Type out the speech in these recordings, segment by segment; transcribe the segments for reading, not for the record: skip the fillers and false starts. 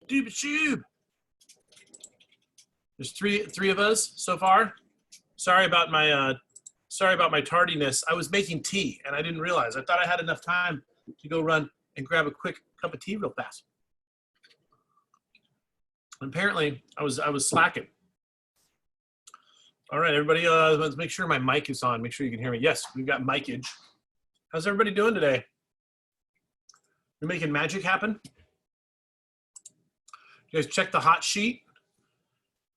Doob shoob. There's three of us so far. Sorry about my tardiness. I was making tea and I didn't realize. I thought I had enough time to go run and grab a quick cup of tea real fast. Apparently, I was slacking. All right, everybody, let's make sure my mic is on. Make sure you can hear me. Yes, we've got micage. How's everybody doing today? You're making magic happen? You guys check the hot sheet?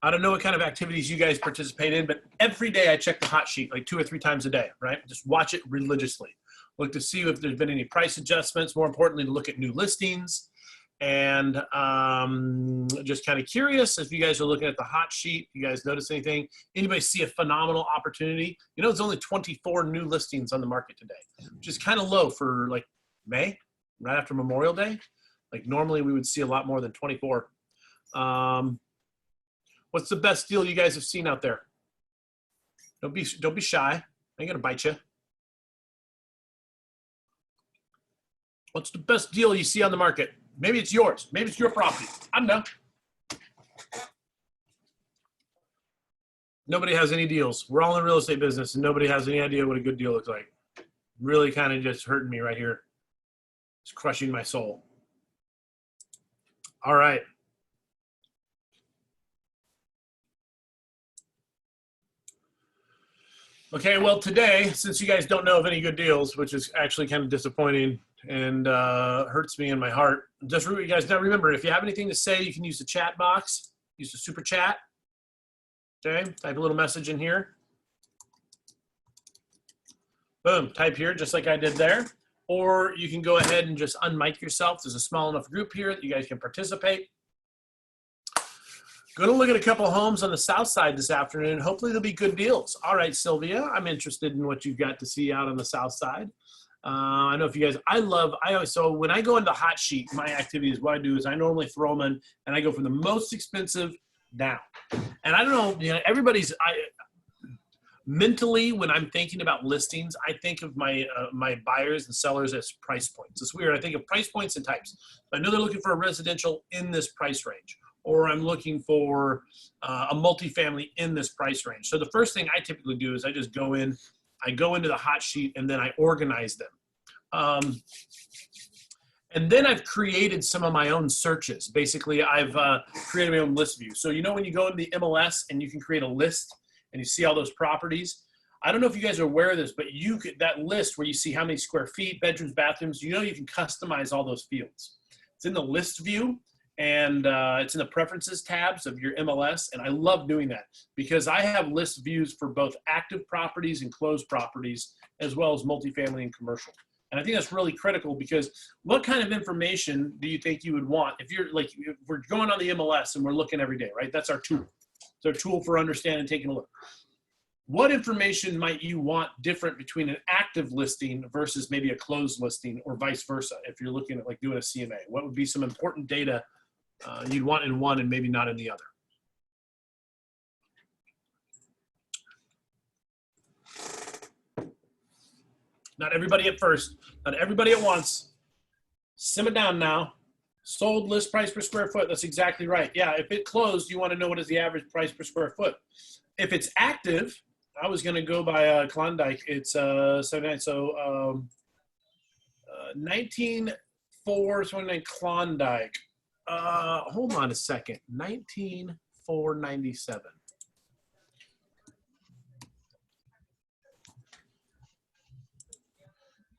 I don't know what kind of activities you guys participate in, but every day I check the hot sheet like 2 or 3 times a day, right? Just watch it religiously. Look to see if there's been any price adjustments. More importantly, to look at new listings. And just kind of curious if you guys are looking at the hot sheet. You guys notice anything? Anybody see a phenomenal opportunity? You know, there's only 24 new listings on the market today, which is kind of low for like May, right after Memorial Day. Like normally we would see a lot more than 24. What's the best deal you guys have seen out there? Don't be shy. I ain't gonna bite you. What's the best deal you see on the market? Maybe it's yours. Maybe it's your property. I don't know. Nobody has any deals. We're all in the real estate business and nobody has any idea what a good deal looks like. Really kind of just hurting me right here. It's crushing my soul. All right. Okay, well today, since you guys don't know of any good deals, which is actually kind of disappointing and hurts me in my heart, just you guys now remember, if you have anything to say, you can use the chat box, use the super chat. Okay, type a little message in here. Boom, type here just like I did there. Or you can go ahead and just unmic yourself. There's a small enough group here that you guys can participate. Going to look at a couple of homes on the south side this afternoon. Hopefully there'll be good deals. All right, Sylvia, I'm interested in what you've got to see out on the south side. I know if you guys, so when I go into hot sheet, my activity is what I do is I normally throw them in and I go from the most expensive down. And I don't know, you know, mentally, when I'm thinking about listings, I think of my buyers and sellers as price points. It's weird. I think of price points and types. I know they're looking for a residential in this price range, or I'm looking for a multifamily in this price range. So the first thing I typically do is I just go into the hot sheet and then I organize them. And then I've created some of my own searches. Basically, I've created my own list view. So you know when you go into the MLS and you can create a list and you see all those properties, I don't know if you guys are aware of this, but you could, that list where you see how many square feet, bedrooms, bathrooms, you know you can customize all those fields. It's in the list view. And it's in the preferences tabs of your MLS. And I love doing that because I have list views for both active properties and closed properties, as well as multifamily and commercial. And I think that's really critical because what kind of information do you think you would want? If you're like, if we're going on the MLS and we're looking every day, right? That's our tool. It's our tool for understanding, taking a look. What information might you want different between an active listing versus maybe a closed listing or vice versa? If you're looking at like doing a CMA, what would be some important data you'd want in one and maybe not in the other? Not everybody at first, not everybody at once. Simmer down now. Sold list price per square foot, that's exactly right. Yeah, if it closed, you want to know what is the average price per square foot. If it's active, I was gonna go by Klondike, it's 79, so 19,429 Klondike. Hold on a second, 19,497.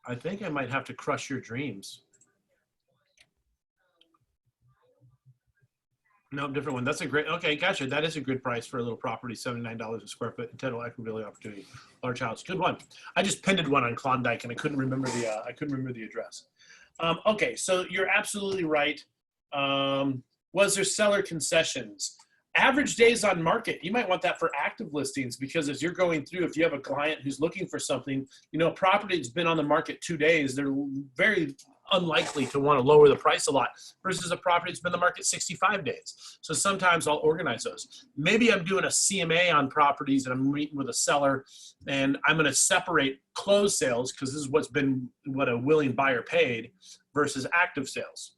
I think I might have to crush your dreams. No, different one. That's a great, okay, gotcha. That is a good price for a little property, $79 a square foot, total equitability opportunity, large house. Good one. I just pinned one on Klondike and I couldn't remember the address. Okay, so you're absolutely right. Was there seller concessions? Average days on market, you might want that for active listings because as you're going through, if you have a client who's looking for something, you know, a property that's been on the market 2 days, they're very unlikely to want to lower the price a lot versus a property that's been on the market 65 days. So sometimes I'll organize those. Maybe I'm doing a CMA on properties and I'm meeting with a seller and I'm going to separate closed sales because this is what a willing buyer paid versus active sales.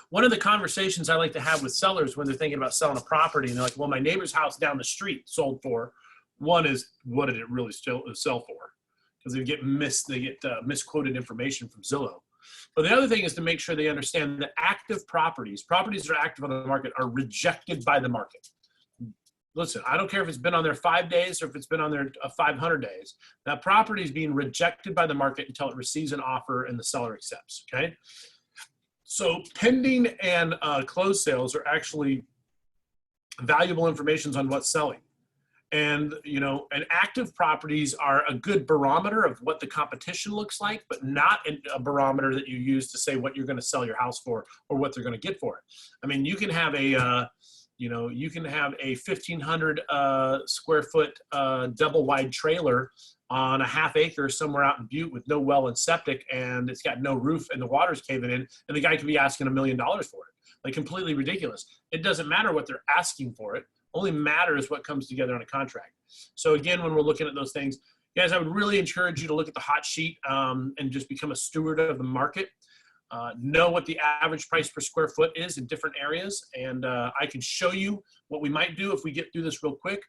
One of the conversations I like to have with sellers when they're thinking about selling a property, and they're like, well, my neighbor's house down the street sold for. One is, what did it really sell for? Because they get misquoted information from Zillow. But the other thing is to make sure they understand that active properties that are active on the market, are rejected by the market. Listen, I don't care if it's been on there 5 days or if it's been on there 500 days. That property is being rejected by the market until it receives an offer and the seller accepts, okay? So pending and closed sales are actually valuable information on what's selling. And, you know, and active properties are a good barometer of what the competition looks like, but not a barometer that you use to say what you're going to sell your house for or what they're going to get for it. I mean, you can have a, you can have a 1,500 square foot double wide trailer on a half acre somewhere out in Butte with no well and septic, and it's got no roof and the water's caving in, and the guy could be asking $1 million for it. Like, completely ridiculous. It doesn't matter what they're asking for it. Only matters what comes together on a contract. So again, when we're looking at those things, guys, I would really encourage you to look at the hot sheet and just become a steward of the market. Know what the average price per square foot is in different areas. And I can show you what we might do if we get through this real quick.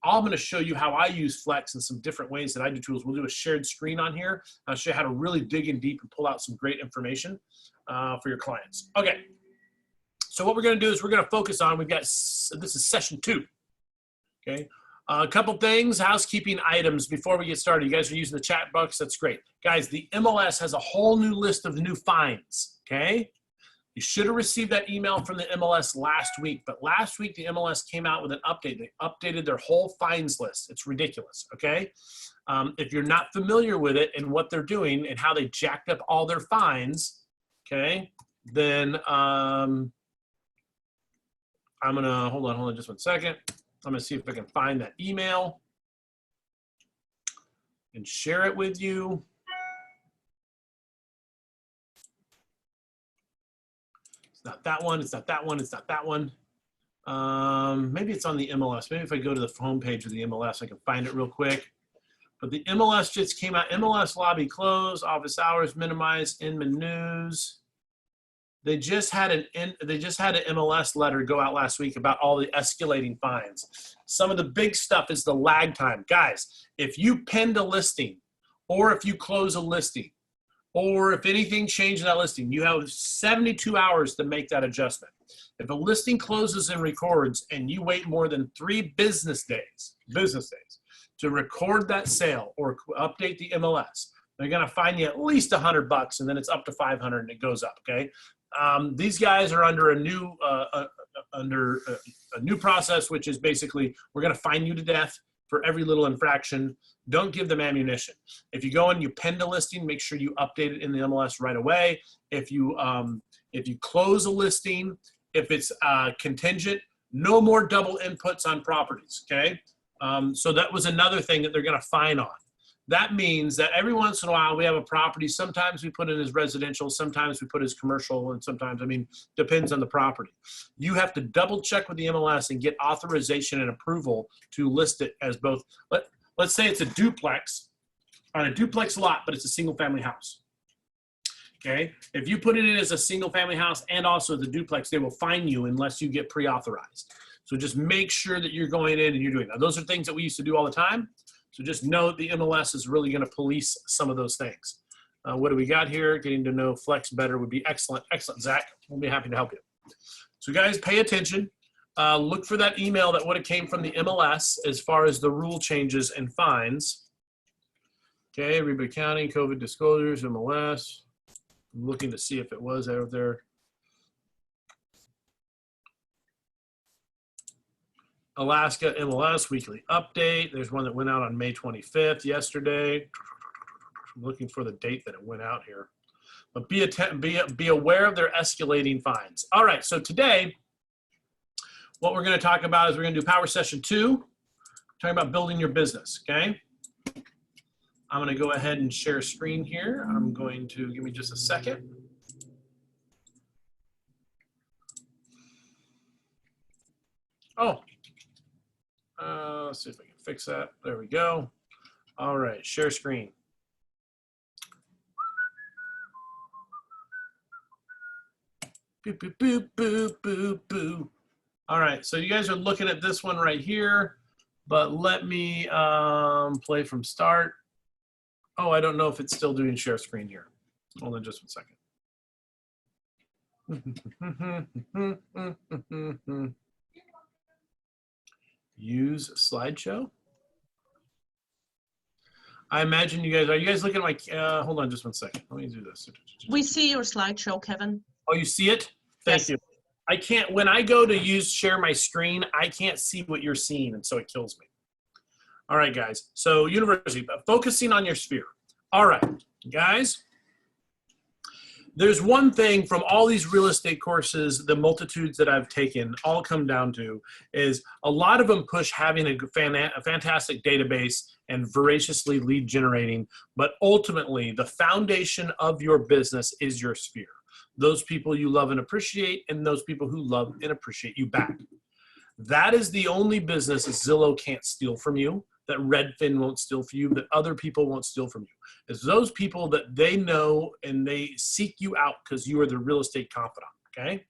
I'm going to show you how I use Flex and some different ways that I do tools. We'll do a shared screen on here. I'll show you how to really dig in deep and pull out some great information for your clients. Okay. So what we're going to do is we're going to focus on, this is session 2, okay? A couple things, housekeeping items before we get started. You guys are using the chat box, that's great. Guys, the MLS has a whole new list of new fines, okay? You should have received that email from the MLS last week, but last week the MLS came out with an update. They updated their whole fines list. It's ridiculous, okay? If you're not familiar with it and what they're doing and how they jacked up all their fines, okay, then I'm gonna, hold on just 1 second. I'm gonna see if I can find that email and share it with you. It's not that one, it's not that one, it's not that one. Maybe it's on the MLS. Maybe if I go to the homepage of the MLS, I can find it real quick. But the MLS just came out. MLS lobby closed, office hours minimized, Inman News. They just had an MLS letter go out last week about all the escalating fines. Some of the big stuff is the lag time. Guys, if you penned a listing, or if you close a listing, or if anything changed in that listing, you have 72 hours to make that adjustment. If a listing closes and records and you wait more than 3 business days to record that sale or update the MLS, they're gonna fine you at least $100, and then it's up to 500 and it goes up, okay? These guys are under a new process, which is basically, we're going to fine you to death for every little infraction. Don't give them ammunition. If you go and you penned a listing, make sure you update it in the MLS right away. If you close a listing, if it's contingent, no more double inputs on properties, okay? So that was another thing that they're going to fine on. That means that every once in a while we have a property, sometimes we put it as residential, sometimes we put it as commercial, and sometimes, I mean, depends on the property. You have to double check with the MLS and get authorization and approval to list it as both. Let's say it's a duplex on a duplex lot, but it's a single family house. Okay, if you put it in as a single family house and also the duplex, they will fine you unless you get pre-authorized. So just make sure that you're going in and you're doing that. Those are things that we used to do all the time. So just know the MLS is really going to police some of those things. What do we got here? Getting to know Flex better would be excellent. Excellent, Zach. We'll be happy to help you. So guys, pay attention. Look for that email that would have came from the MLS as far as the rule changes and fines. Okay, REBA County, COVID disclosures, MLS. I'm looking to see if it was out there. Alaska MLS weekly update. There's one that went out on May 25th yesterday. I'm looking for the date that it went out here. But be aware of their escalating fines. All right, so today, what we're going to talk about is we're going to do Power Session 2, talking about building your business, okay? I'm going to go ahead and share screen here. I'm going to, give me just a second. Oh. Let's see if I can fix that. There we go. All right, share screen. Boop, boop, boop, boop, boop, boop. All right, so you guys are looking at this one right here, but let me play from start. Oh, I don't know if it's still doing share screen here. Hold on just 1 second. Use slideshow. I imagine are you guys looking at my, hold on just 1 second. Let me do this. We see your slideshow, Kevin. Oh, you see it? Thank you. I can't, when I go to share my screen, I can't see what you're seeing, and so it kills me. All right, guys. So university, but focusing on your sphere. All right, guys. There's one thing from all these real estate courses, the multitudes that I've taken, all come down to is a lot of them push having a fantastic database and voraciously lead generating, but ultimately the foundation of your business is your sphere. Those people you love and appreciate, and those people who love and appreciate you back. That is the only business Zillow can't steal from you, that Redfin won't steal from you, that other people won't steal from you. It's those people that they know and they seek you out because you are the real estate confidant, okay?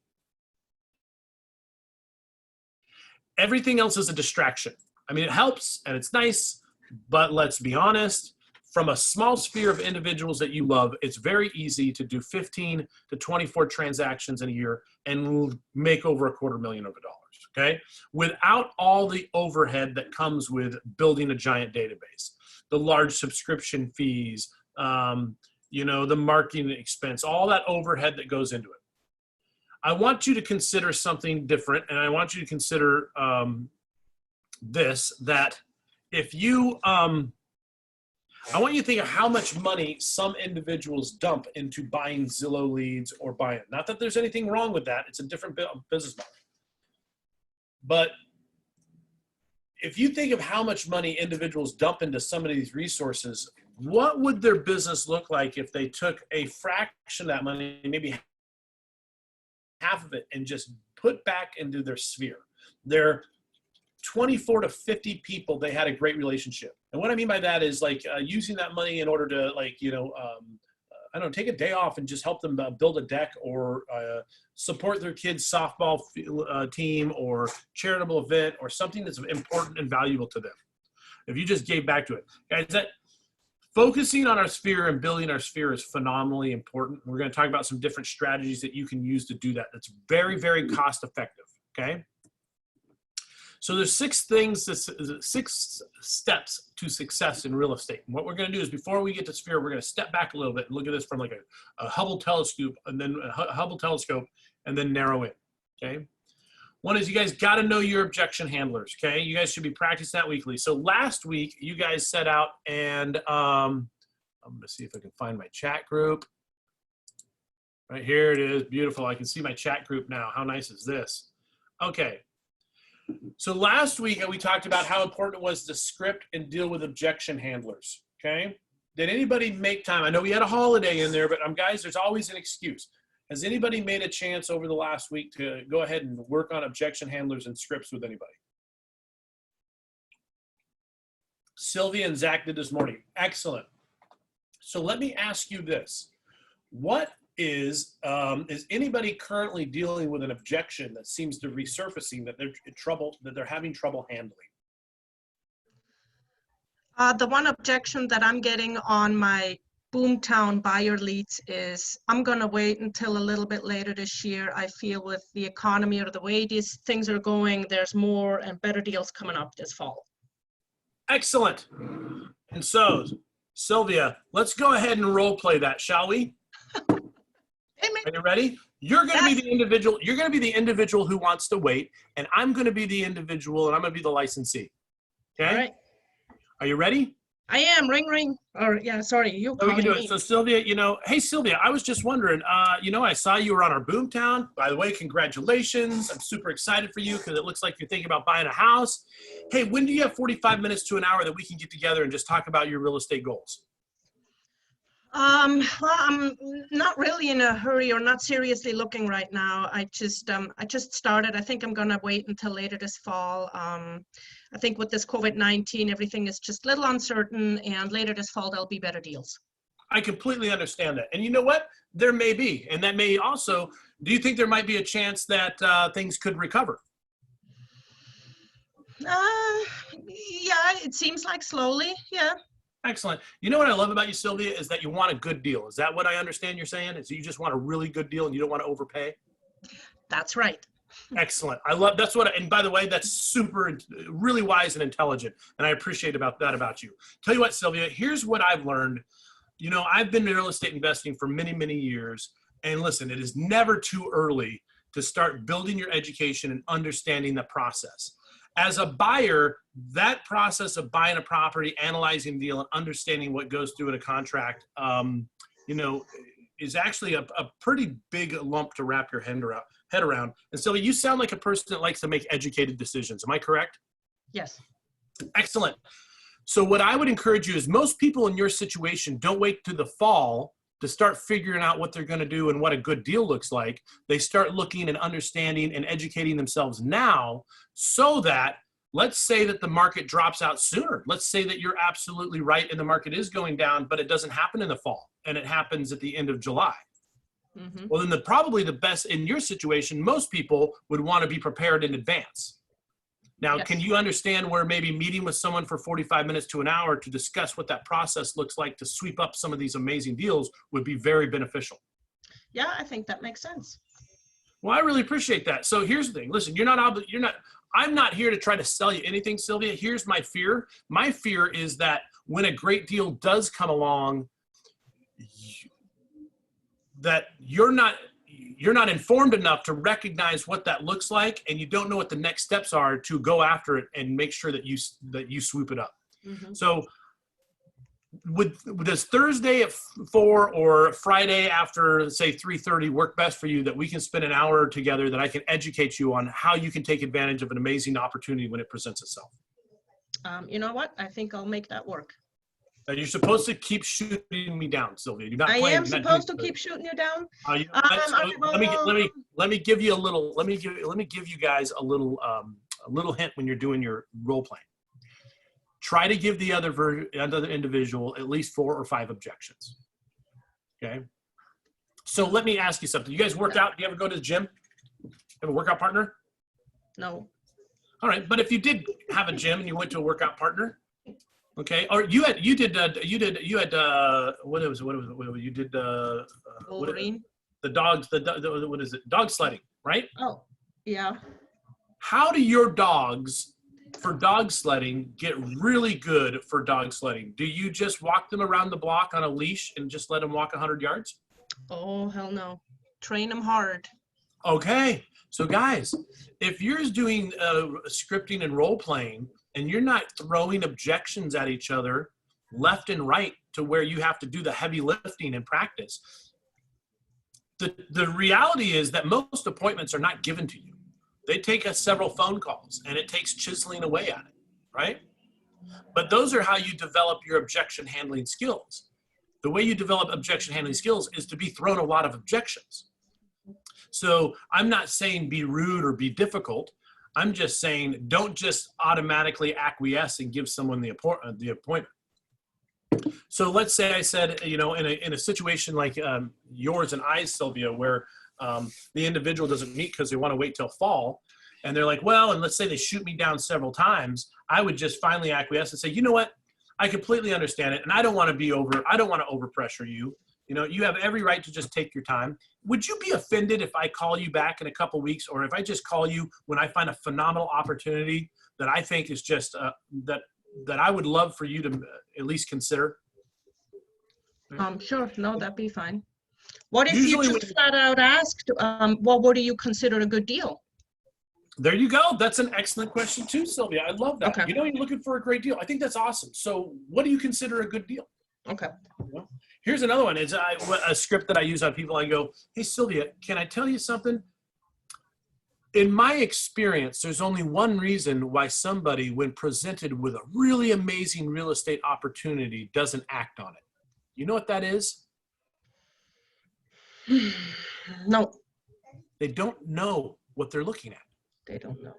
Everything else is a distraction. I mean, it helps and it's nice, but let's be honest, from a small sphere of individuals that you love, it's very easy to do 15 to 24 transactions in a year and make over $250,000 of dollars, okay? Without all the overhead that comes with building a giant database, the large subscription fees, you know, the marketing expense, all that overhead that goes into it. I want you to consider something different, and I want you to consider that if you, I want you to think of how much money some individuals dump into buying Zillow leads or buying it. Not that there's anything wrong with that. It's a different business model. But if you think of how much money individuals dump into some of these resources, what would their business look like if they took a fraction of that money, maybe half of it, and just put back into their sphere? Their 24 to 50 people they had a great relationship. And what I mean by that is like using that money in order to, like, you know, I don't know, take a day off and just help them build a deck or support their kids' softball team or charitable event or something that's important and valuable to them. If you just gave back to it. Guys, that focusing on our sphere and building our sphere is phenomenally important. We're going to talk about some different strategies that you can use to do that. That's very, very cost effective, okay? So there's 6 steps to success in real estate. And what we're going to do is, before we get to sphere, we're going to step back a little bit and look at this from like a Hubble telescope, and then narrow in. Okay. One is, you guys got to know your objection handlers. Okay. You guys should be practicing that weekly. So last week you guys set out and I'm going to see if I can find my chat group. Right here it is. Beautiful. I can see my chat group now. How nice is this? Okay. So last week we talked about how important it was to script and deal with objection handlers, okay? Did anybody make time? I know we had a holiday in there, but guys, there's always an excuse. Has anybody made a chance over the last week to go ahead and work on objection handlers and scripts with anybody? Sylvia and Zach did this morning. Excellent. So let me ask you this. What is anybody currently dealing with an objection that seems to be resurfacing that they're having trouble handling? The one objection that I'm getting on my Boomtown buyer leads is, I'm going to wait until a little bit later this year. I feel with the economy or the way these things are going, there's more and better deals coming up this fall. Excellent. And so, Sylvia, let's go ahead and role play that, shall we? Are you ready? You're going to be the individual. You're going to be the individual who wants to wait, and I'm going to be the individual, and I'm going to be the licensee. Okay. All right. Are you ready? I am. Ring, ring. Or yeah, sorry, you. So we can do it. So Sylvia, you know, hey Sylvia, I was just wondering. You know, I saw you were on our Boomtown. By the way, congratulations! I'm super excited for you because it looks like you're thinking about buying a house. Hey, when do you have 45 minutes to an hour that we can get together and just talk about your real estate goals? Well, I'm not really in a hurry or not seriously looking right now. I just started. I think I'm gonna wait until later this fall. I think with this COVID-19, everything is just a little uncertain, and later this fall there'll be better deals. I completely understand that. And you know what? There may be, and that may also Do you think there might be a chance that things could recover? Yeah, it seems like slowly. Yeah. Excellent. You know what I love about you, Sylvia, is that you want a good deal. Is that what I understand you're saying? Is you just want a really good deal and you don't want to overpay? That's right. Excellent. I love, that's what, and by the way, that's super, really wise and intelligent. And I appreciate that about you. Tell you what, Sylvia, here's what I've learned. You know, I've been in real estate investing for many, many years. And listen, it is never too early to start building your education and understanding the process. As a buyer, that process of buying a property, analyzing the deal, and understanding what goes through in a contract, you know, is actually a pretty big lump to wrap your head around. And so you sound like a person that likes to make educated decisions. Am I correct? Yes. Excellent. So what I would encourage you is most people in your situation don't wait to the fall to start figuring out what they're going to do and what a good deal looks like. They start looking and understanding and educating themselves now, so that, let's say that the market drops out sooner. Let's say that you're absolutely right and the market is going down, but it doesn't happen in the fall and it happens at the end of July. Mm-hmm. Well, then probably the best in your situation, most people would want to be prepared in advance. Now, yes. Can you understand where maybe meeting with someone for 45 minutes to an hour to discuss what that process looks like to sweep up some of these amazing deals would be very beneficial? Yeah, I think that makes sense. Well, I really appreciate that. So here's the thing. Listen, I'm not here to try to sell you anything, Sylvia. Here's my fear. My fear is that when a great deal does come along, that you're not informed enough to recognize what that looks like, and you don't know what the next steps are to go after it and make sure that you swoop it up. Mm-hmm. So does Thursday at 4 or Friday after, say, 3:30 work best for you, that we can spend an hour together, that I can educate you on how you can take advantage of an amazing opportunity when it presents itself? You know what? I think I'll make that work. You're supposed to keep shooting me down, Sylvia. You're not I playing, am supposed to keep shooting you down. Let me give you a little. Let me give you guys a little hint when you're doing your role playing. Try to give the other individual at least 4 or 5 objections. Okay. So let me ask you something. You guys work out? Do you ever go to the gym? Have a workout partner? No. All right, but if you did have a gym and you went to a workout partner, okay, or you did Wolverine? What is it? Dog sledding, right? Oh, yeah. How do your dogs, for dog sledding, get really good for dog sledding? Do you just walk them around the block on a leash and just let them walk 100 yards? Oh, hell no. Train them hard. Okay. So guys, if you're doing scripting and role playing and you're not throwing objections at each other left and right to where you have to do the heavy lifting in practice, the reality is that most appointments are not given to you. They take us several phone calls, and it takes chiseling away at it, right? But those are how you develop your objection handling skills. The way you develop objection handling skills is to be thrown a lot of objections. So I'm not saying be rude or be difficult. I'm just saying don't just automatically acquiesce and give someone the appointment. So let's say I said, you know, in a situation like yours and I's, Sylvia, where the individual doesn't meet because they want to wait till fall, and they're like, well, and let's say they shoot me down several times, I would just finally acquiesce and say, you know what, I completely understand it, and I don't want to overpressure you. You know, you have every right to just take your time. Would you be offended if I call you back in a couple weeks, or if I just call you when I find a phenomenal opportunity that I think is just that I would love for you to at least consider? Sure. No, that'd be fine. What if you just flat out asked, well, what do you consider a good deal? There you go. That's an excellent question too, Sylvia. I love that. Okay. You know, you're looking for a great deal. I think that's awesome. So what do you consider a good deal? Okay. Well, here's another one. It's a script that I use on people. I go, hey, Sylvia, can I tell you something? In my experience, there's only one reason why somebody, when presented with a really amazing real estate opportunity, doesn't act on it. You know what that is? No. They don't know what they're looking at. They don't know.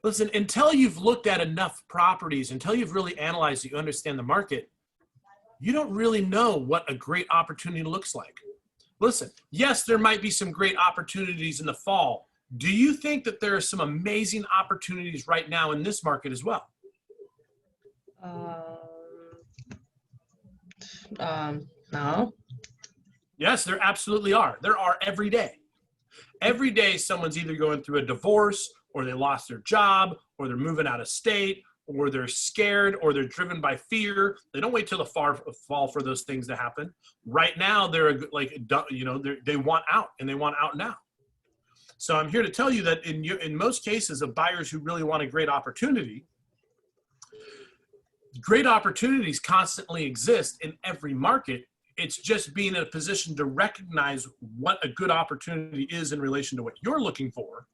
Listen, until you've looked at enough properties, until you've really analyzed it, you understand the market, you don't really know what a great opportunity looks like. listen, yes, there might be some great opportunities in the fall. Do you think that there are some amazing opportunities right now in this market as well? No. Yes, there absolutely are. There are every day. Every day someone's either going through a divorce, or they lost their job, or they're moving out of state, or they're scared, or they're driven by fear. They don't wait till the fall for those things to happen. Right now, they're like, you know, they want out, and they want out now. So I'm here to tell you that in most cases of buyers who really want a great opportunity, great opportunities constantly exist in every market. It's just being in a position to recognize what a good opportunity is in relation to what you're looking for.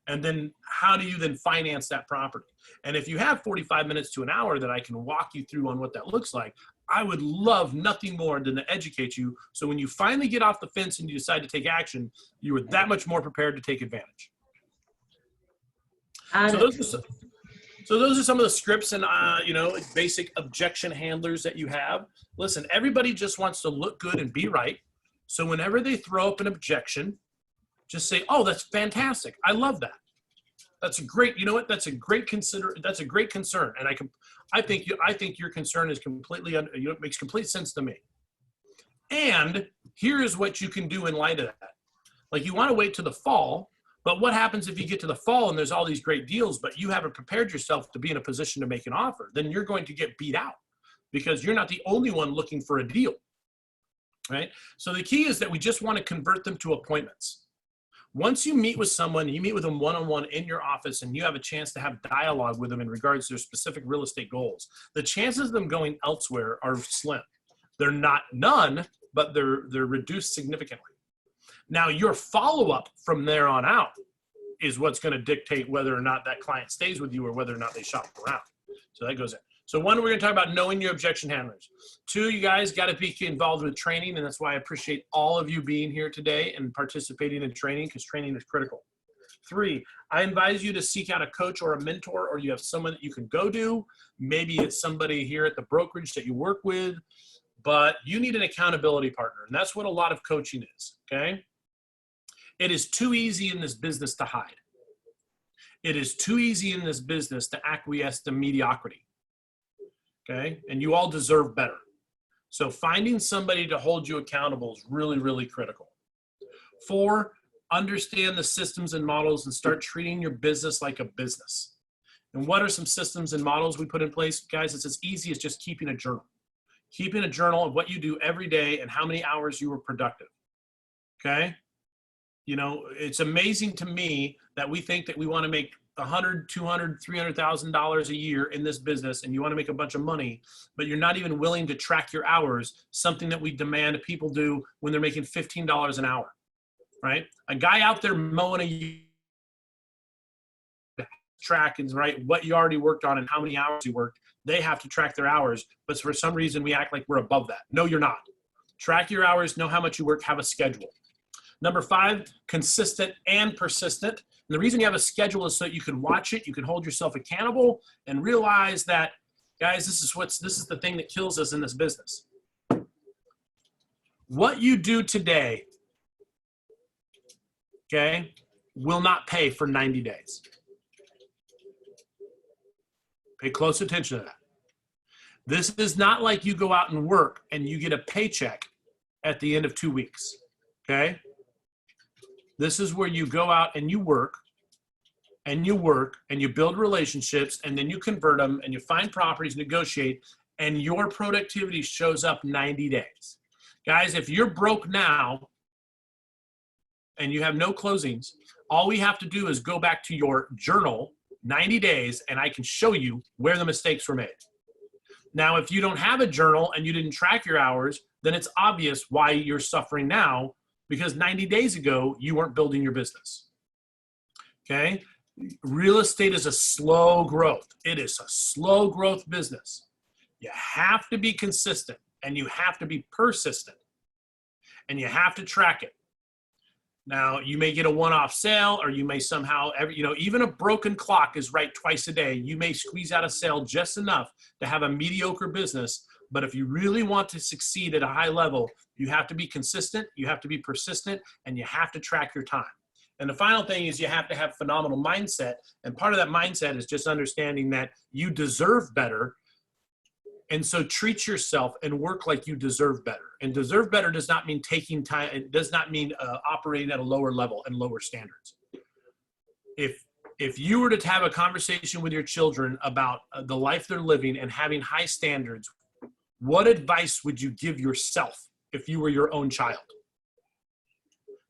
And then how do you then finance that property? And if you have 45 minutes to an hour that I can walk you through on what that looks like, I would love nothing more than to educate you. So when you finally get off the fence and you decide to take action, you are that much more prepared to take advantage. So those are some of the scripts and, you know, basic objection handlers that you have. Listen, everybody just wants to look good and be right. So whenever they throw up an objection, just say, oh, that's fantastic. I love that. That's a great, you know what? That's a great concern. And I think your concern is completely, you know, it makes complete sense to me. And here is what you can do in light of that. Like, you want to wait to the fall. But what happens if you get to the fall and there's all these great deals, but you haven't prepared yourself to be in a position to make an offer? Then you're going to get beat out because you're not the only one looking for a deal, right? So the key is that we just want to convert them to appointments. Once you meet with someone, you meet with them one-on-one in your office, and you have a chance to have dialogue with them in regards to their specific real estate goals, the chances of them going elsewhere are slim. They're not none, but they're reduced significantly. Now, your follow-up from there on out is what's going to dictate whether or not that client stays with you or whether or not they shop around. So that goes in. So one, we're going to talk about knowing your objection handlers. Two, you guys got to be involved with training, and that's why I appreciate all of you being here today and participating in training, because training is critical. Three, I advise you to seek out a coach or a mentor, or you have someone that you can go to. Maybe it's somebody here at the brokerage that you work with, but you need an accountability partner, and that's what a lot of coaching is, okay? It is too easy in this business to hide. It is too easy in this business to acquiesce to mediocrity, okay? And you all deserve better. So finding somebody to hold you accountable is really, really critical. Four, understand the systems and models and start treating your business like a business. And what are some systems and models we put in place? Guys, it's as easy as just keeping a journal. Keeping a journal of what you do every day and how many hours you were productive, okay? You know, it's amazing to me that we think that we want to make $100,000, $200,000, $300,000 a year in this business, and you want to make a bunch of money, but you're not even willing to track your hours, something that we demand people do when they're making $15 an hour, right? A guy out there mowing a track and right what you already worked on and how many hours you worked. They have to track their hours, but for some reason we act like we're above that. No, you're not. Track your hours, know how much you work, have a schedule. Number five, consistent and persistent. And the reason you have a schedule is so that you can watch it, you can hold yourself accountable, and realize that, guys, this is the thing that kills us in this business. What you do today, okay, will not pay for 90 days. Pay close attention to that. This is not like you go out and work and you get a paycheck at the end of 2 weeks, okay? This is where you go out and you work and you build relationships, and then you convert them and you find properties, negotiate, and your productivity shows up 90 days. Guys, if you're broke now and you have no closings, all we have to do is go back to your journal 90 days and I can show you where the mistakes were made. Now, if you don't have a journal and you didn't track your hours, then it's obvious why you're suffering now, because 90 days ago, you weren't building your business, okay? Real estate is a slow growth. It is a slow growth business. You have to be consistent, and you have to be persistent, and you have to track it. Now, you may get a one-off sale, or you may somehow, even a broken clock is right twice a day. You may squeeze out a sale just enough to have a mediocre business, But if you really want to succeed at a high level, you have to be consistent, you have to be persistent, and you have to track your time. And the final thing is you have to have phenomenal mindset. And part of that mindset is just understanding that you deserve better. And so treat yourself and work like you deserve better. And deserve better does not mean taking time. It does not mean operating at a lower level and lower standards. If you were to have a conversation with your children about the life they're living and having high standards, what advice would you give yourself if you were your own child?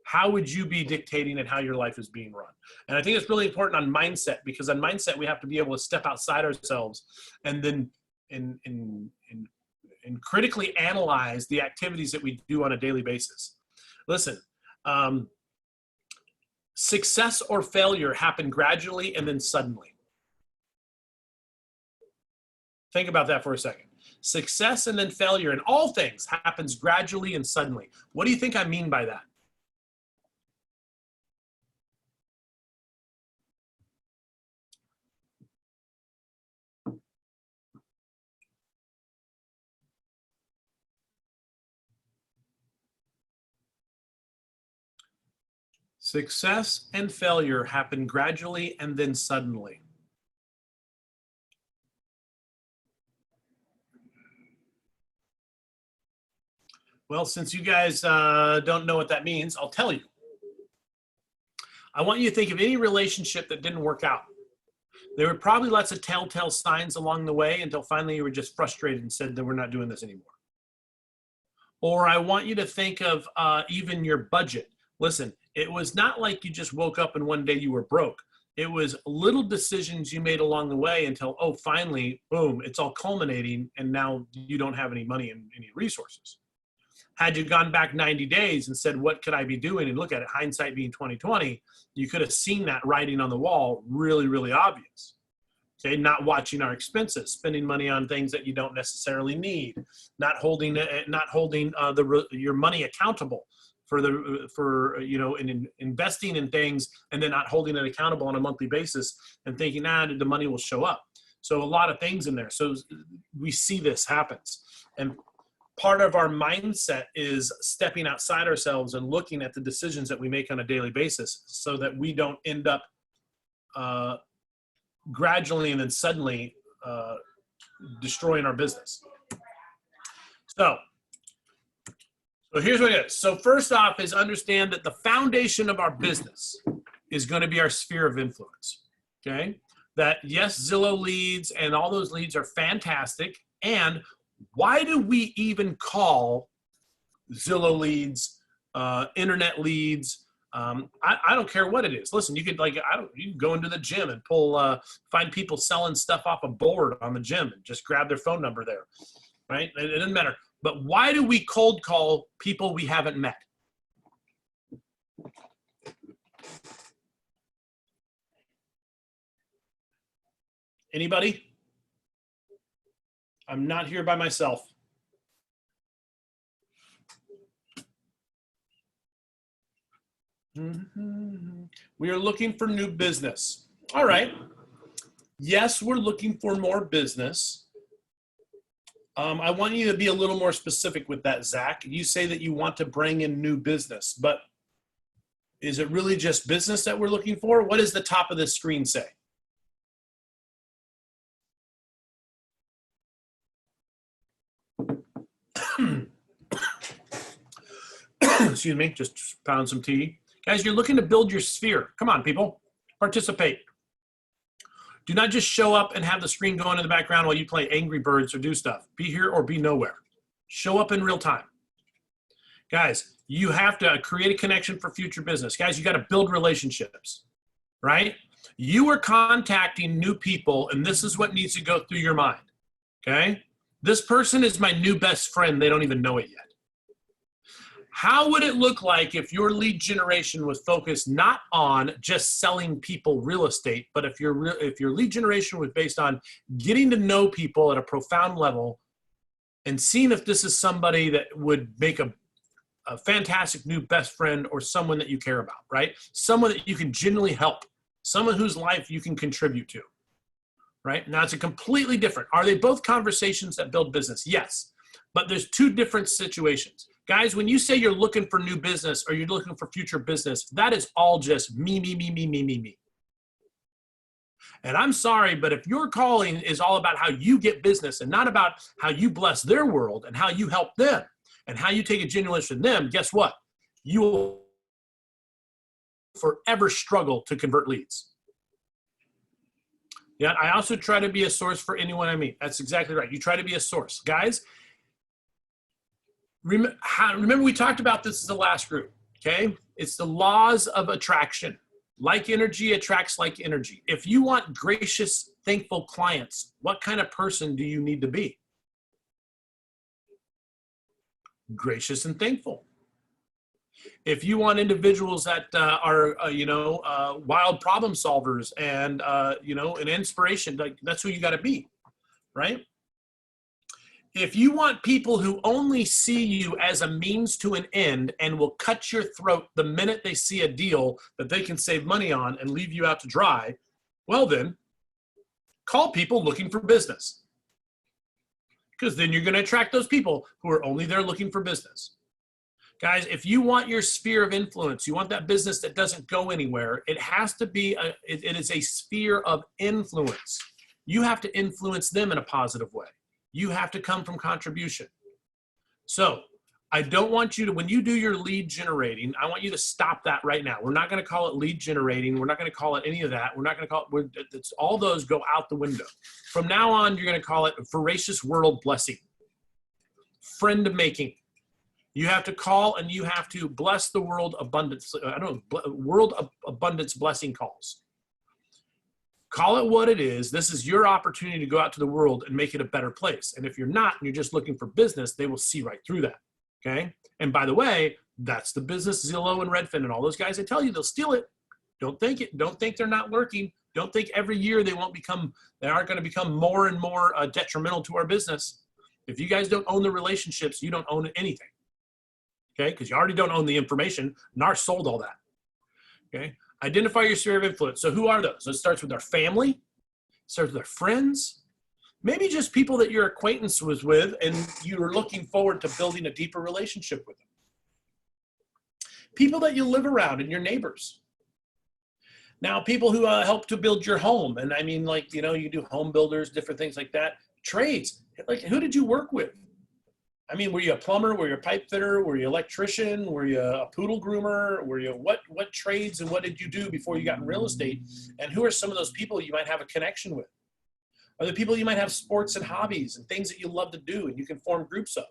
How would you be dictating at how your life is being run? And I think it's really important on mindset, because on mindset, we have to be able to step outside ourselves and then and critically analyze the activities that we do on a daily basis. Listen, success or failure happen gradually and then suddenly. Think about that for a second. Success and then failure in all things happens gradually and suddenly. What do you think I mean by that? Success and failure happen gradually and then suddenly. Well, since you guys don't know what that means, I'll tell you. I want you to think of any relationship that didn't work out. There were probably lots of telltale signs along the way until finally you were just frustrated and said that we're not doing this anymore. Or I want you to think of even your budget. Listen, it was not like you just woke up and one day you were broke. It was little decisions you made along the way until, oh, finally, boom, it's all culminating, and now you don't have any money and any resources. Had you gone back 90 days and said, what could I be doing? And look at it, hindsight being 20/20, you could have seen that writing on the wall really, really obvious. Okay, not watching our expenses, spending money on things that you don't necessarily need, not holding your money accountable for investing in things and then not holding it accountable on a monthly basis and thinking, the money will show up. So a lot of things in there. So we see this happens. And part of our mindset is stepping outside ourselves and looking at the decisions that we make on a daily basis so that we don't end up gradually and then suddenly destroying our business. So here's what it is. So first off is understand that the foundation of our business is going to be our sphere of influence, okay? That yes, Zillow leads and all those leads are fantastic. And why do we even call Zillow leads, internet leads? I don't care what it is. Listen, you could you can go into the gym and find people selling stuff off a board on the gym and just grab their phone number there, right? It doesn't matter. But why do we cold call people we haven't met? Anybody? I'm not here by myself. We are looking for new business. All right. Yes, we're looking for more business. I want you to be a little more specific with that, Zach. You say that you want to bring in new business, but is it really just business that we're looking for? What does the top of this screen say? Excuse me, just pound some tea. Guys, you're looking to build your sphere. Come on, people, participate. Do not just show up and have the screen going in the background while you play Angry Birds or do stuff. Be here or be nowhere. Show up in real time. Guys, you have to create a connection for future business. Guys, you got to build relationships, right? You are contacting new people, and this is what needs to go through your mind, okay? This person is my new best friend. They don't even know it yet. How would it look like if your lead generation was focused not on just selling people real estate, but if your lead generation was based on getting to know people at a profound level and seeing if this is somebody that would make a fantastic new best friend or someone that you care about, right? Someone that you can genuinely help, someone whose life you can contribute to. right? Now it's a completely different. Are they both conversations that build business? Yes, but there's two different situations. Guys, when you say you're looking for new business or you're looking for future business, that is all just me, me, me, me, me, me, me. And I'm sorry, but if your calling is all about how you get business and not about how you bless their world and how you help them and how you take a genuine interest in them, guess what? You will forever struggle to convert leads. Yeah, I also try to be a source for anyone I meet. That's exactly right. You try to be a source. Guys, remember we talked about this as the last group, okay? It's the laws of attraction. Like energy attracts like energy. If you want gracious, thankful clients, what kind of person do you need to be? Gracious and thankful. If you want individuals that are, wild problem solvers and, an inspiration, like that's who you got to be, right? If you want people who only see you as a means to an end and will cut your throat the minute they see a deal that they can save money on and leave you out to dry, well then, call people looking for business. Because then you're going to attract those people who are only there looking for business. Guys, if you want your sphere of influence, you want that business that doesn't go anywhere, it has to be, it is a sphere of influence. You have to influence them in a positive way. You have to come from contribution. So I don't want you to, when you do your lead generating, I want you to stop that right now. We're not going to call it lead generating. We're not going to call it any of that. We're not going to call it, all those go out the window. From now on, you're going to call it voracious world blessing, friend making. You have to call and you have to bless the world abundance. World abundance blessing calls. Call it what it is. This is your opportunity to go out to the world and make it a better place. And if you're not, and you're just looking for business, they will see right through that. Okay. And by the way, that's the business Zillow and Redfin and all those guys. I tell you, they'll steal it. Don't think it. Don't think they're not lurking. Don't think every year they aren't going to become more and more detrimental to our business. If you guys don't own the relationships, you don't own anything. Okay. Because you already don't own the information. NAR sold all that. Okay. Identify your sphere of influence. So who are those? So it starts with our family, it starts with our friends, maybe just people that your acquaintance was with and you're looking forward to building a deeper relationship with them. People that you live around and your neighbors. Now, people who help to build your home. And I mean, like, you do home builders, different things like that. Trades. Like, who did you work with? I mean, were you a plumber? Were you a pipe fitter? Were you an electrician? Were you a poodle groomer? Were you what trades and what did you do before you got in real estate? And who are some of those people you might have a connection with? Are the people you might have sports and hobbies and things that you love to do and you can form groups of,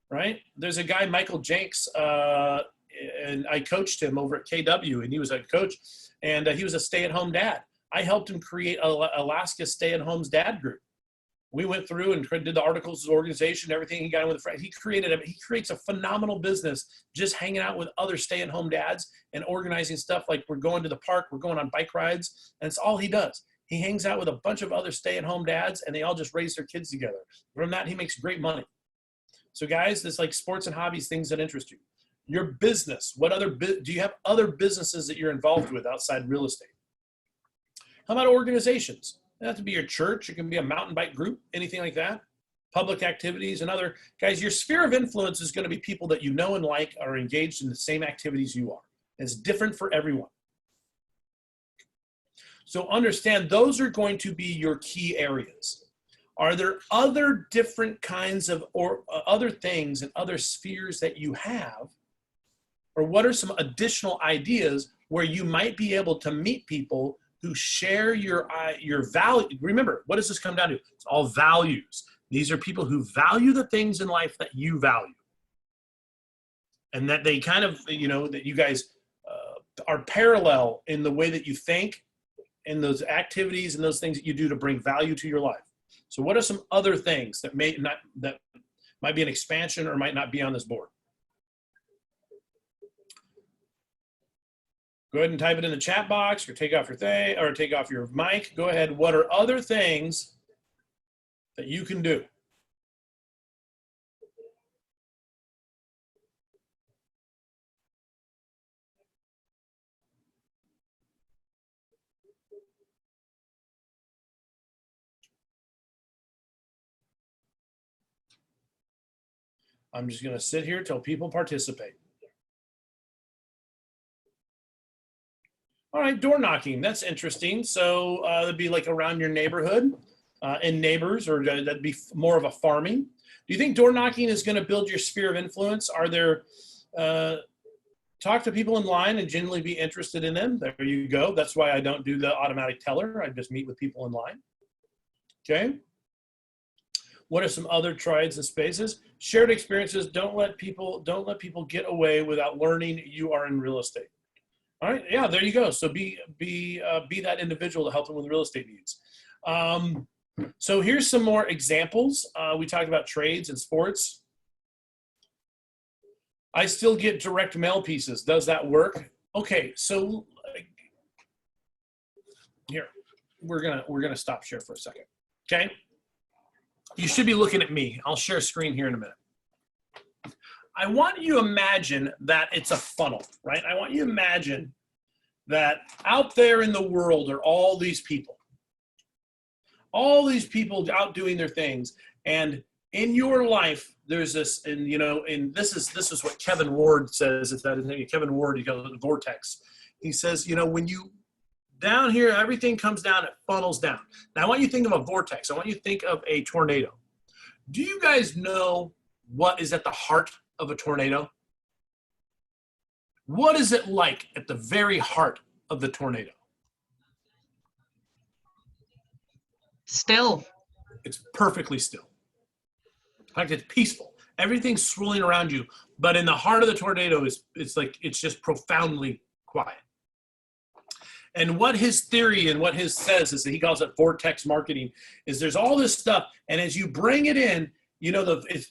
right? There's a guy, Michael Jenks, and I coached him over at KW and he was a coach and he was a stay-at-home dad. I helped him create Alaska Stay-at-Home's Dad Group. We went through and did the articles of organization, everything. He got in with a friend. He creates a phenomenal business just hanging out with other stay-at-home dads and organizing stuff like we're going to the park, we're going on bike rides, and it's all he does. He hangs out with a bunch of other stay-at-home dads and they all just raise their kids together. From that, he makes great money. So guys, there's like sports and hobbies, things that interest you. Your business, do you have other businesses that you're involved with outside real estate? How about organizations? It doesn't have to be your church. It can be a mountain bike group, anything like that. Public activities and other. Guys, your sphere of influence is going to be people that you know and like are engaged in the same activities you are. It's different for everyone. So understand those are going to be your key areas. Are there other different kinds of other things and other spheres that you have? Or what are some additional ideas where you might be able to meet people who share your value? Remember, what does this come down to? It's all values. These are people who value the things in life that you value. And that they kind of, that you guys are parallel in the way that you think and those activities and those things that you do to bring value to your life. So what are some other things that might be an expansion or might not be on this board? Go ahead and type it in the chat box or take off your mic. Go ahead. What are other things that you can do? I'm just going to sit here till people participate. All right, door knocking. That's interesting. So that'd be like around your neighborhood and neighbors, or that'd be more of a farming. Do you think door knocking is going to build your sphere of influence? Are there, talk to people in line and genuinely be interested in them. There you go. That's why I don't do the automatic teller. I just meet with people in line. Okay. What are some other trieds and spaces? Shared experiences. Don't let people get away without learning you are in real estate. All right. Yeah, there you go. So be that individual to help them with real estate needs. So here's some more examples. We talked about trades and sports. I still get direct mail pieces. Does that work? Okay, so here, we're gonna stop share for a second. Okay. You should be looking at me. I'll share screen here in a minute. I want you to imagine that it's a funnel, right? I want you to imagine that out there in the world are all these people out doing their things. And in your life, there's this, and you know, and this is what Kevin Ward says. It's that Kevin Ward, he calls it the vortex. He says, you know, when you down here, everything comes down, it funnels down. Now I want you to think of a vortex. I want you to think of a tornado. Do you guys know what is at the heart of a tornado? What is it like at the very heart of the tornado? Still. It's perfectly still. In fact, it's peaceful. Everything's swirling around you, but in the heart of the tornado it's just profoundly quiet. And what his theory and what his says is that he calls it vortex marketing, is there's all this stuff, and as you bring it in, you know, it's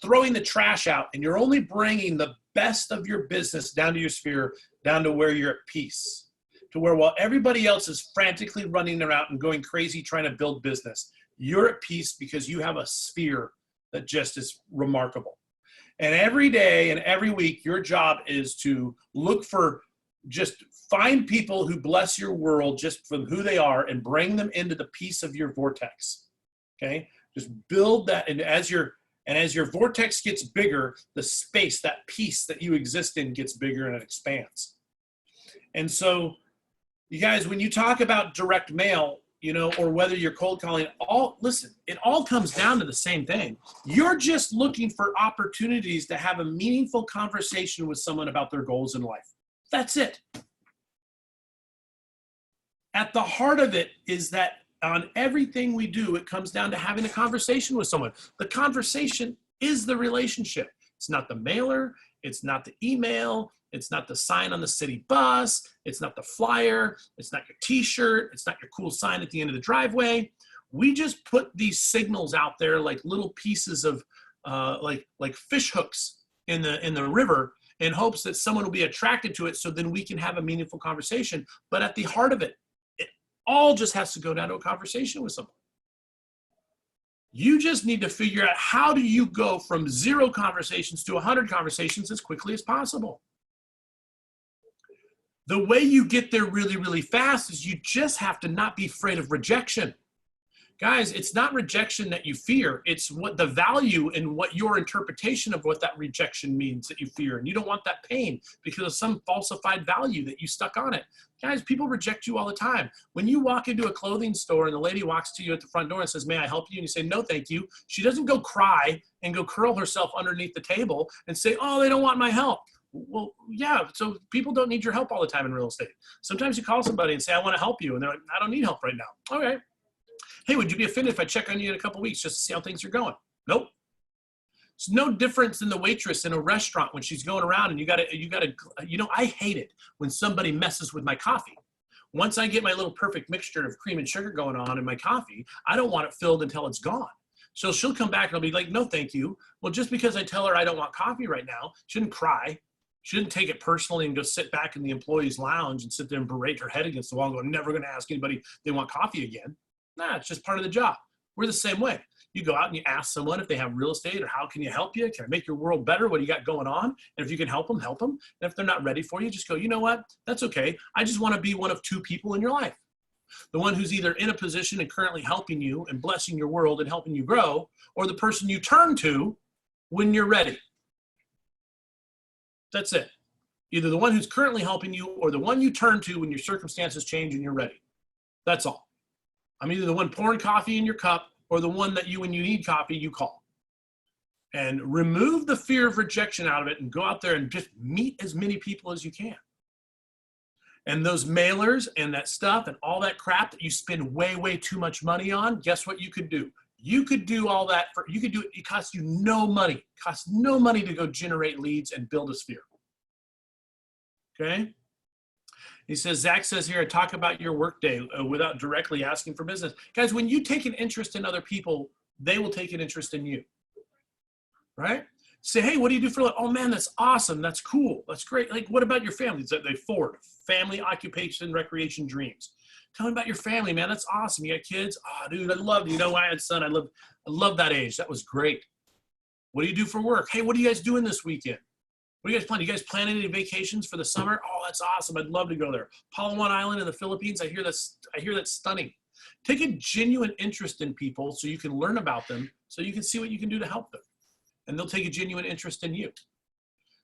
throwing the trash out, and you're only bringing the best of your business down to your sphere, down to where you're at peace, to where while everybody else is frantically running around and going crazy trying to build business, you're at peace because you have a sphere that just is remarkable. And every day and every week, your job is to look for, just find people who bless your world just from who they are and bring them into the peace of your vortex. Okay, just build that, and as your vortex gets bigger, the space, that peace that you exist in, gets bigger and it expands. And so, you guys, when you talk about direct mail, you know, or whether you're cold calling, listen, it all comes down to the same thing. You're just looking for opportunities to have a meaningful conversation with someone about their goals in life. That's it. At the heart of it is that on everything we do, it comes down to having a conversation with someone. The conversation is the relationship. It's not the mailer. It's not the email. It's not the sign on the city bus. It's not the flyer. It's not your t-shirt. It's not your cool sign at the end of the driveway. We just put these signals out there like little pieces of like fish hooks in the river, in hopes that someone will be attracted to it, so then we can have a meaningful conversation. But at the heart of it, it all just has to go down to a conversation with someone. You just need to figure out, how do you go from 0 conversations to 100 conversations as quickly as possible? The way you get there really, really fast is you just have to not be afraid of rejection. Guys, it's not rejection that you fear. It's what the value and what your interpretation of what that rejection means that you fear. And you don't want that pain because of some falsified value that you stuck on it. Guys, people reject you all the time. When you walk into a clothing store and the lady walks to you at the front door and says, "May I help you?" and you say, "No, thank you," she doesn't go cry and go curl herself underneath the table and say, "Oh, they don't want my help." Well, yeah, so people don't need your help all the time in real estate. Sometimes you call somebody and say, "I want to help you," and they're like, "I don't need help right now." Okay. "Hey, would you be offended if I check on you in a couple of weeks just to see how things are going?" Nope. It's no difference than the waitress in a restaurant when she's going around and you gotta, you know, I hate it when somebody messes with my coffee. Once I get my little perfect mixture of cream and sugar going on in my coffee, I don't want it filled until it's gone. So she'll come back and I'll be like, "No, thank you." Well, just because I tell her I don't want coffee right now, she shouldn't cry. She didn't take it personally and go sit back in the employee's lounge and sit there and berate her head against the wall and go, "I'm never going to ask anybody if they want coffee again." Nah, it's just part of the job. We're the same way. You go out and you ask someone if they have real estate, or how can you help you? Can I make your world better? What do you got going on? And if you can help them, help them. And if they're not ready for you, just go, "You know what? That's okay. I just want to be one of 2 people in your life. The one who's either in a position and currently helping you and blessing your world and helping you grow, or the person you turn to when you're ready." That's it. Either the one who's currently helping you or the one you turn to when your circumstances change and you're ready. That's all. I'm either the one pouring coffee in your cup or the one that you, when you need coffee, you call. And remove the fear of rejection out of it and go out there and just meet as many people as you can. And those mailers and that stuff and all that crap that you spend way, way too much money on, guess what you could do? You could do all that for, you could do it, it costs you no money. It costs no money to go generate leads and build a sphere. Okay? He says, Zach says here, talk about your workday without directly asking for business. Guys, when you take an interest in other people, they will take an interest in you. Right? Say, hey, what do you do for, oh man, that's awesome. That's cool. That's great. Like, what about your family? They forward family, occupation, recreation, dreams. Tell me about your family, man. That's awesome. You got kids? Oh, dude, I love, you know, I had a son. I love that age. That was great. What do you do for work? Hey, what are you guys doing this weekend? What do you guys plan? You guys plan any vacations for the summer? Oh, that's awesome. I'd love to go there. Palawan Island in the Philippines. I hear that's stunning. Take a genuine interest in people so you can learn about them, so you can see what you can do to help them. And they'll take a genuine interest in you.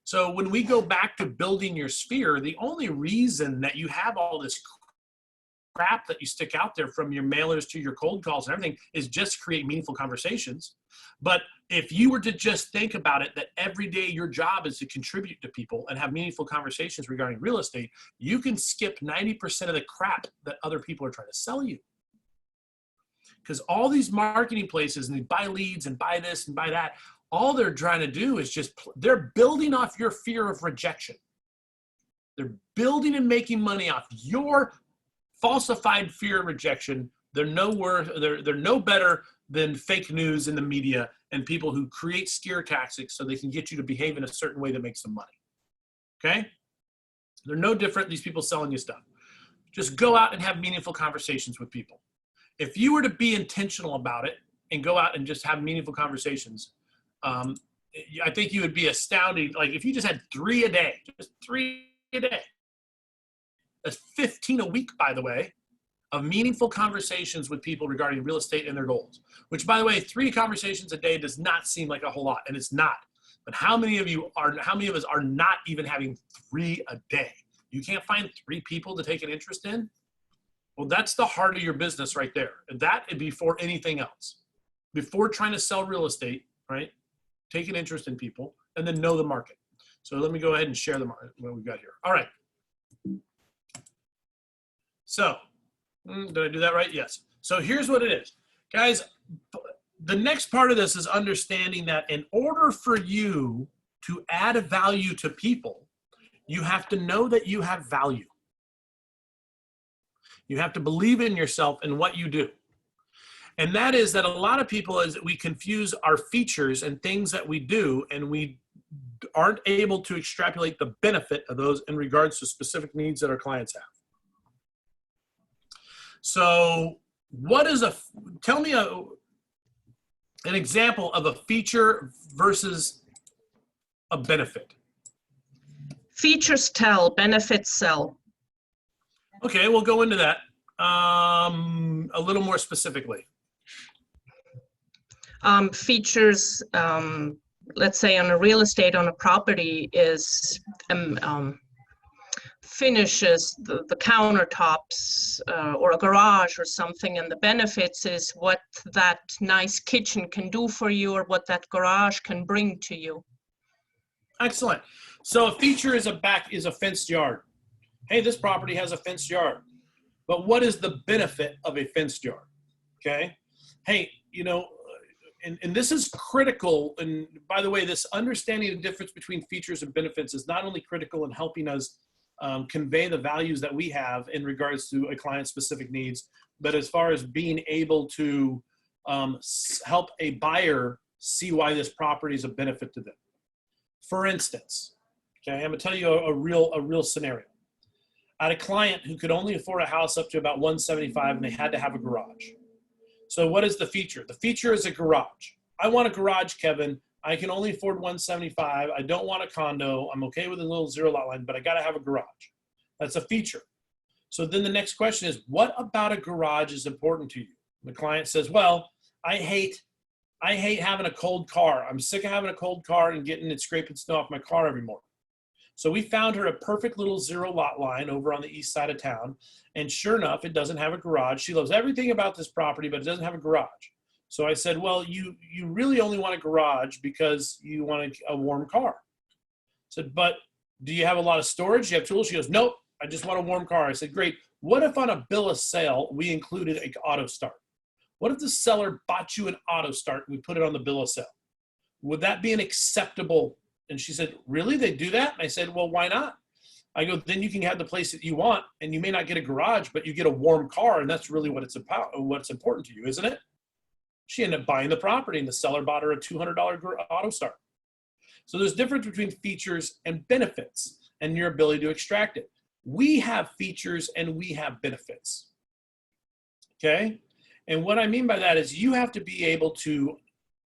So when we go back to building your sphere, the only reason that you have all this crap that you stick out there from your mailers to your cold calls and everything is just create meaningful conversations. But if you were to just think about it, that every day your job is to contribute to people and have meaningful conversations regarding real estate, you can skip 90% of the crap that other people are trying to sell you. Because all these marketing places, and they buy leads and buy this and buy that, all they're trying to do is just, they're building off your fear of rejection. They're building and making money off your falsified fear of rejection. They're no better than fake news in the media and people who create scare tactics so they can get you to behave in a certain way that makes them money. Okay? They're no different, these people selling you stuff. Just go out and have meaningful conversations with people. If you were to be intentional about it and go out and just have meaningful conversations, I think you would be astounded. Like if you just had 3 a day, just 3 a day. That's 15 a week, by the way, of meaningful conversations with people regarding real estate and their goals. Which, by the way, 3 conversations a day does not seem like a whole lot, and it's not. But how many of us are not even having 3 a day? You can't find 3 people to take an interest in? Well, that's the heart of your business right there. That and before anything else. Before trying to sell real estate, right? Take an interest in people, and then know the market. So let me go ahead and share the market, what we've got here. All right. So, did I do that right? Yes. So here's what it is. Guys, the next part of this is understanding that in order for you to add a value to people, you have to know that you have value. You have to believe in yourself and what you do. And that is that a lot of people is that we confuse our features and things that we do, and we aren't able to extrapolate the benefit of those in regards to specific needs that our clients have. So tell me an example of a feature versus a benefit. Features tell, benefits sell. Okay, we'll go into that a little more specifically. Features, let's say on a real estate, on a property is finishes, the countertops or a garage or something, and the benefits is what that nice kitchen can do for you or what that garage can bring to you. Excellent. So a feature is a fenced yard. Hey, this property has a fenced yard. But what is the benefit of a fenced yard? Okay. Hey, you know, and this is critical. And by the way, this understanding the difference between features and benefits is not only critical in helping us convey the values that we have in regards to a client's specific needs, but as far as being able to help a buyer see why this property is a benefit to them. For instance, okay, I'm gonna tell you a real scenario. I had a client who could only afford a house up to about $175,000 and they had to have a garage. So what is the feature? The feature is a garage. I want a garage, Kevin. I can only afford $175,000. I don't want a condo. I'm okay with a little 0 lot line, but I got to have a garage. That's a feature. So then the next question is, what about a garage is important to you? The client says, well, I hate having a cold car. I'm sick of having a cold car and getting it scraping snow off my car every morning. So we found her a perfect little 0 lot line over on the east side of town. And sure enough, it doesn't have a garage. She loves everything about this property, but it doesn't have a garage. So I said, well, you really only want a garage because you want a warm car. I said, but do you have a lot of storage? Do you have tools? She goes, nope, I just want a warm car. I said, great. What if on a bill of sale, we included an auto start? What if the seller bought you an auto start and we put it on the bill of sale? Would that be an acceptable? And she said, really? They do that? And I said, well, why not? I go, then you can have the place that you want, and you may not get a garage, but you get a warm car, and that's really what it's about, what's important to you, isn't it? She ended up buying the property, and the seller bought her a $200 auto start. So there's a difference between features and benefits and your ability to extract it. We have features and we have benefits, okay? And what I mean by that is you have to be able to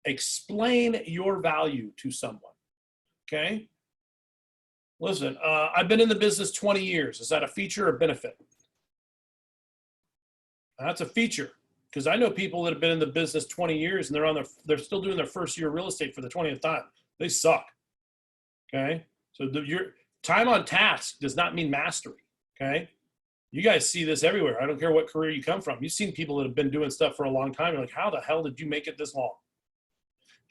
explain your value to someone, okay? Listen, I've been in the business 20 years. Is that a feature or benefit? That's a feature, because I know people that have been in the business 20 years and they're still doing their first year of real estate for the 20th time. They suck, okay? So your time on task does not mean mastery, okay? You guys see this everywhere. I don't care what career you come from. You've seen people that have been doing stuff for a long time. You're like, how the hell did you make it this long?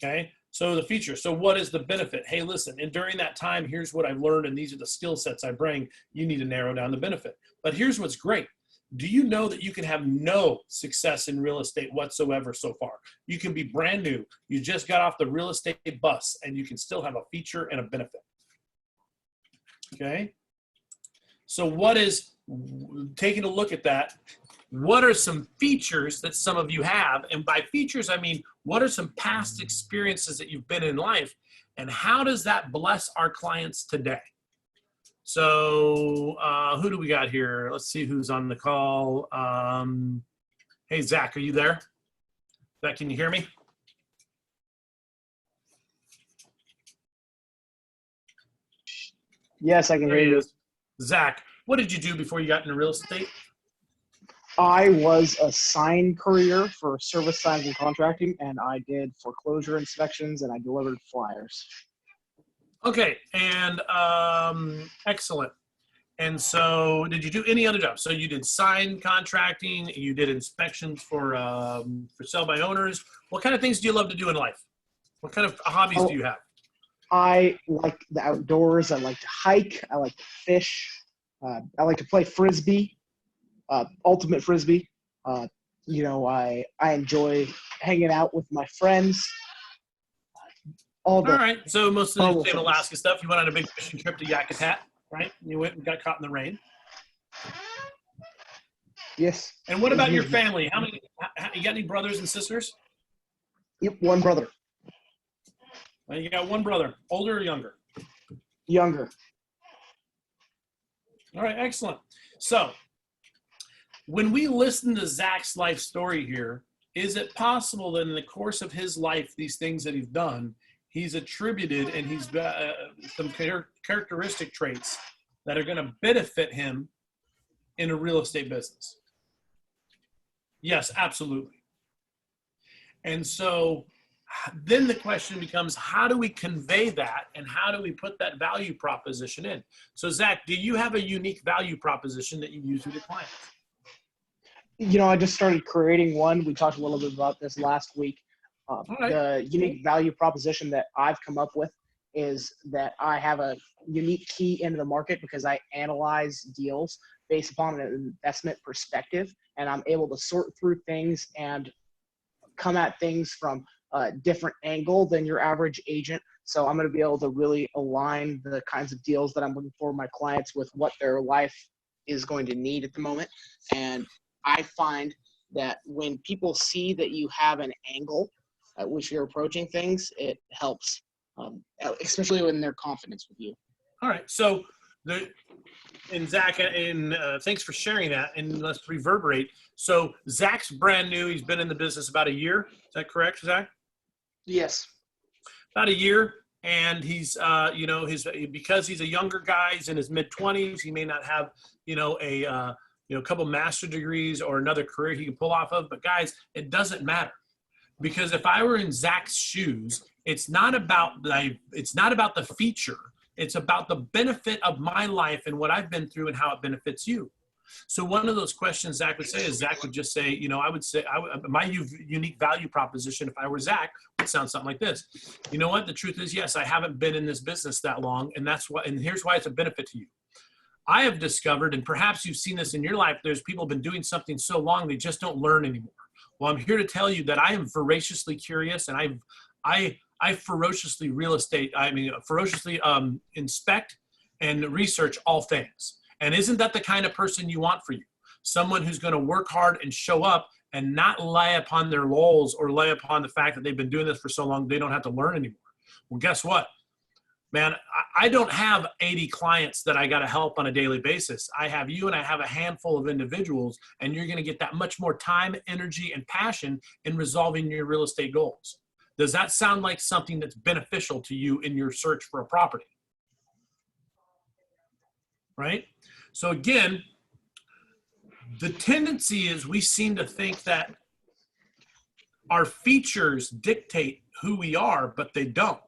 Okay, so the feature. So what is the benefit? Hey, listen, and during that time, here's what I've learned, and these are the skill sets I bring. You need to narrow down the benefit. But here's what's great. Do you know that you can have no success in real estate whatsoever so far? You can be brand new. You just got off the real estate bus, and you can still have a feature and a benefit. Okay, so what is, taking a look at that, what are some features that some of you have? And by features, I mean, what are some past experiences that you've been in life? And how does that bless our clients today? So who do we got here? Let's see who's on the call. Hey, Zach, are you there? Zach, can you hear me? Yes, I can There hear he you. is. Zach, what did you do before you got into real estate? I was a sign courier for service signs and contracting, and I did foreclosure inspections and I delivered flyers. Okay, and excellent. And so did you do any other jobs? So you did sign contracting, you did inspections for sell by owners. What kind of things do you love to do in life? What kind of hobbies do you have? I like the outdoors. I like to hike. I like to fish. I like to play Frisbee, ultimate Frisbee. You know, I enjoy hanging out with my friends. All right, so most of the same things. Alaska stuff. You went on a big fishing trip to Yakutat, right? You went and got caught in the rain. Yes. And what about your family? How many, you got any brothers and sisters? Yep, one brother. Well, you got one brother, older or younger? Younger. All right, excellent. So when we listen to Zach's life story here, is it possible that in the course of his life, these things that he's done, he's attributed and he's some characteristic traits that are going to benefit him in a real estate business? Yes, absolutely. And so then the question becomes, how do we convey that and how do we put that value proposition in? So Zach, do you have a unique value proposition that you use with your clients? You know, I just started creating one. We talked a little bit about this last week. Right. The unique value proposition that I've come up with is that I have a unique key into the market because I analyze deals based upon an investment perspective, and I'm able to sort through things and come at things from a different angle than your average agent. So I'm going to be able to really align the kinds of deals that I'm looking for my clients with what their life is going to need at the moment. And I find that when people see that you have an angle at which you're approaching things, it helps, especially when they're confident with you. All right. So, Zach, thanks for sharing that. And let's reverberate. So, Zach's brand new. He's been in the business about a year. Is that correct, Zach? Yes. About a year. And he's, because he's a younger guy, he's in his mid-20s. He may not have, a couple master degrees or another career he can pull off of. But guys, it doesn't matter. Because if I were in Zach's shoes, it's not about the feature. It's about the benefit of my life and what I've been through and how it benefits you. So one of those questions Zach would say is, Zach would just say, you know, I would say, my unique value proposition, if I were Zach, would sound something like this. You know what? The truth is, yes, I haven't been in this business that long, and that's why, and here's why it's a benefit to you. I have discovered, and perhaps you've seen this in your life, there's people been doing something so long, they just don't learn anymore. Well, I'm here to tell you that I am voraciously curious, and I ferociously ferociously inspect and research all things. And isn't that the kind of person you want for you? Someone who's going to work hard and show up and not lay upon their laurels or lay upon the fact that they've been doing this for so long they don't have to learn anymore. Well, guess what? Man, I don't have 80 clients that I got to help on a daily basis. I have you, and I have a handful of individuals, and you're going to get that much more time, energy, and passion in resolving your real estate goals. Does that sound like something that's beneficial to you in your search for a property? Right? So again, the tendency is we seem to think that our features dictate who we are, but they don't.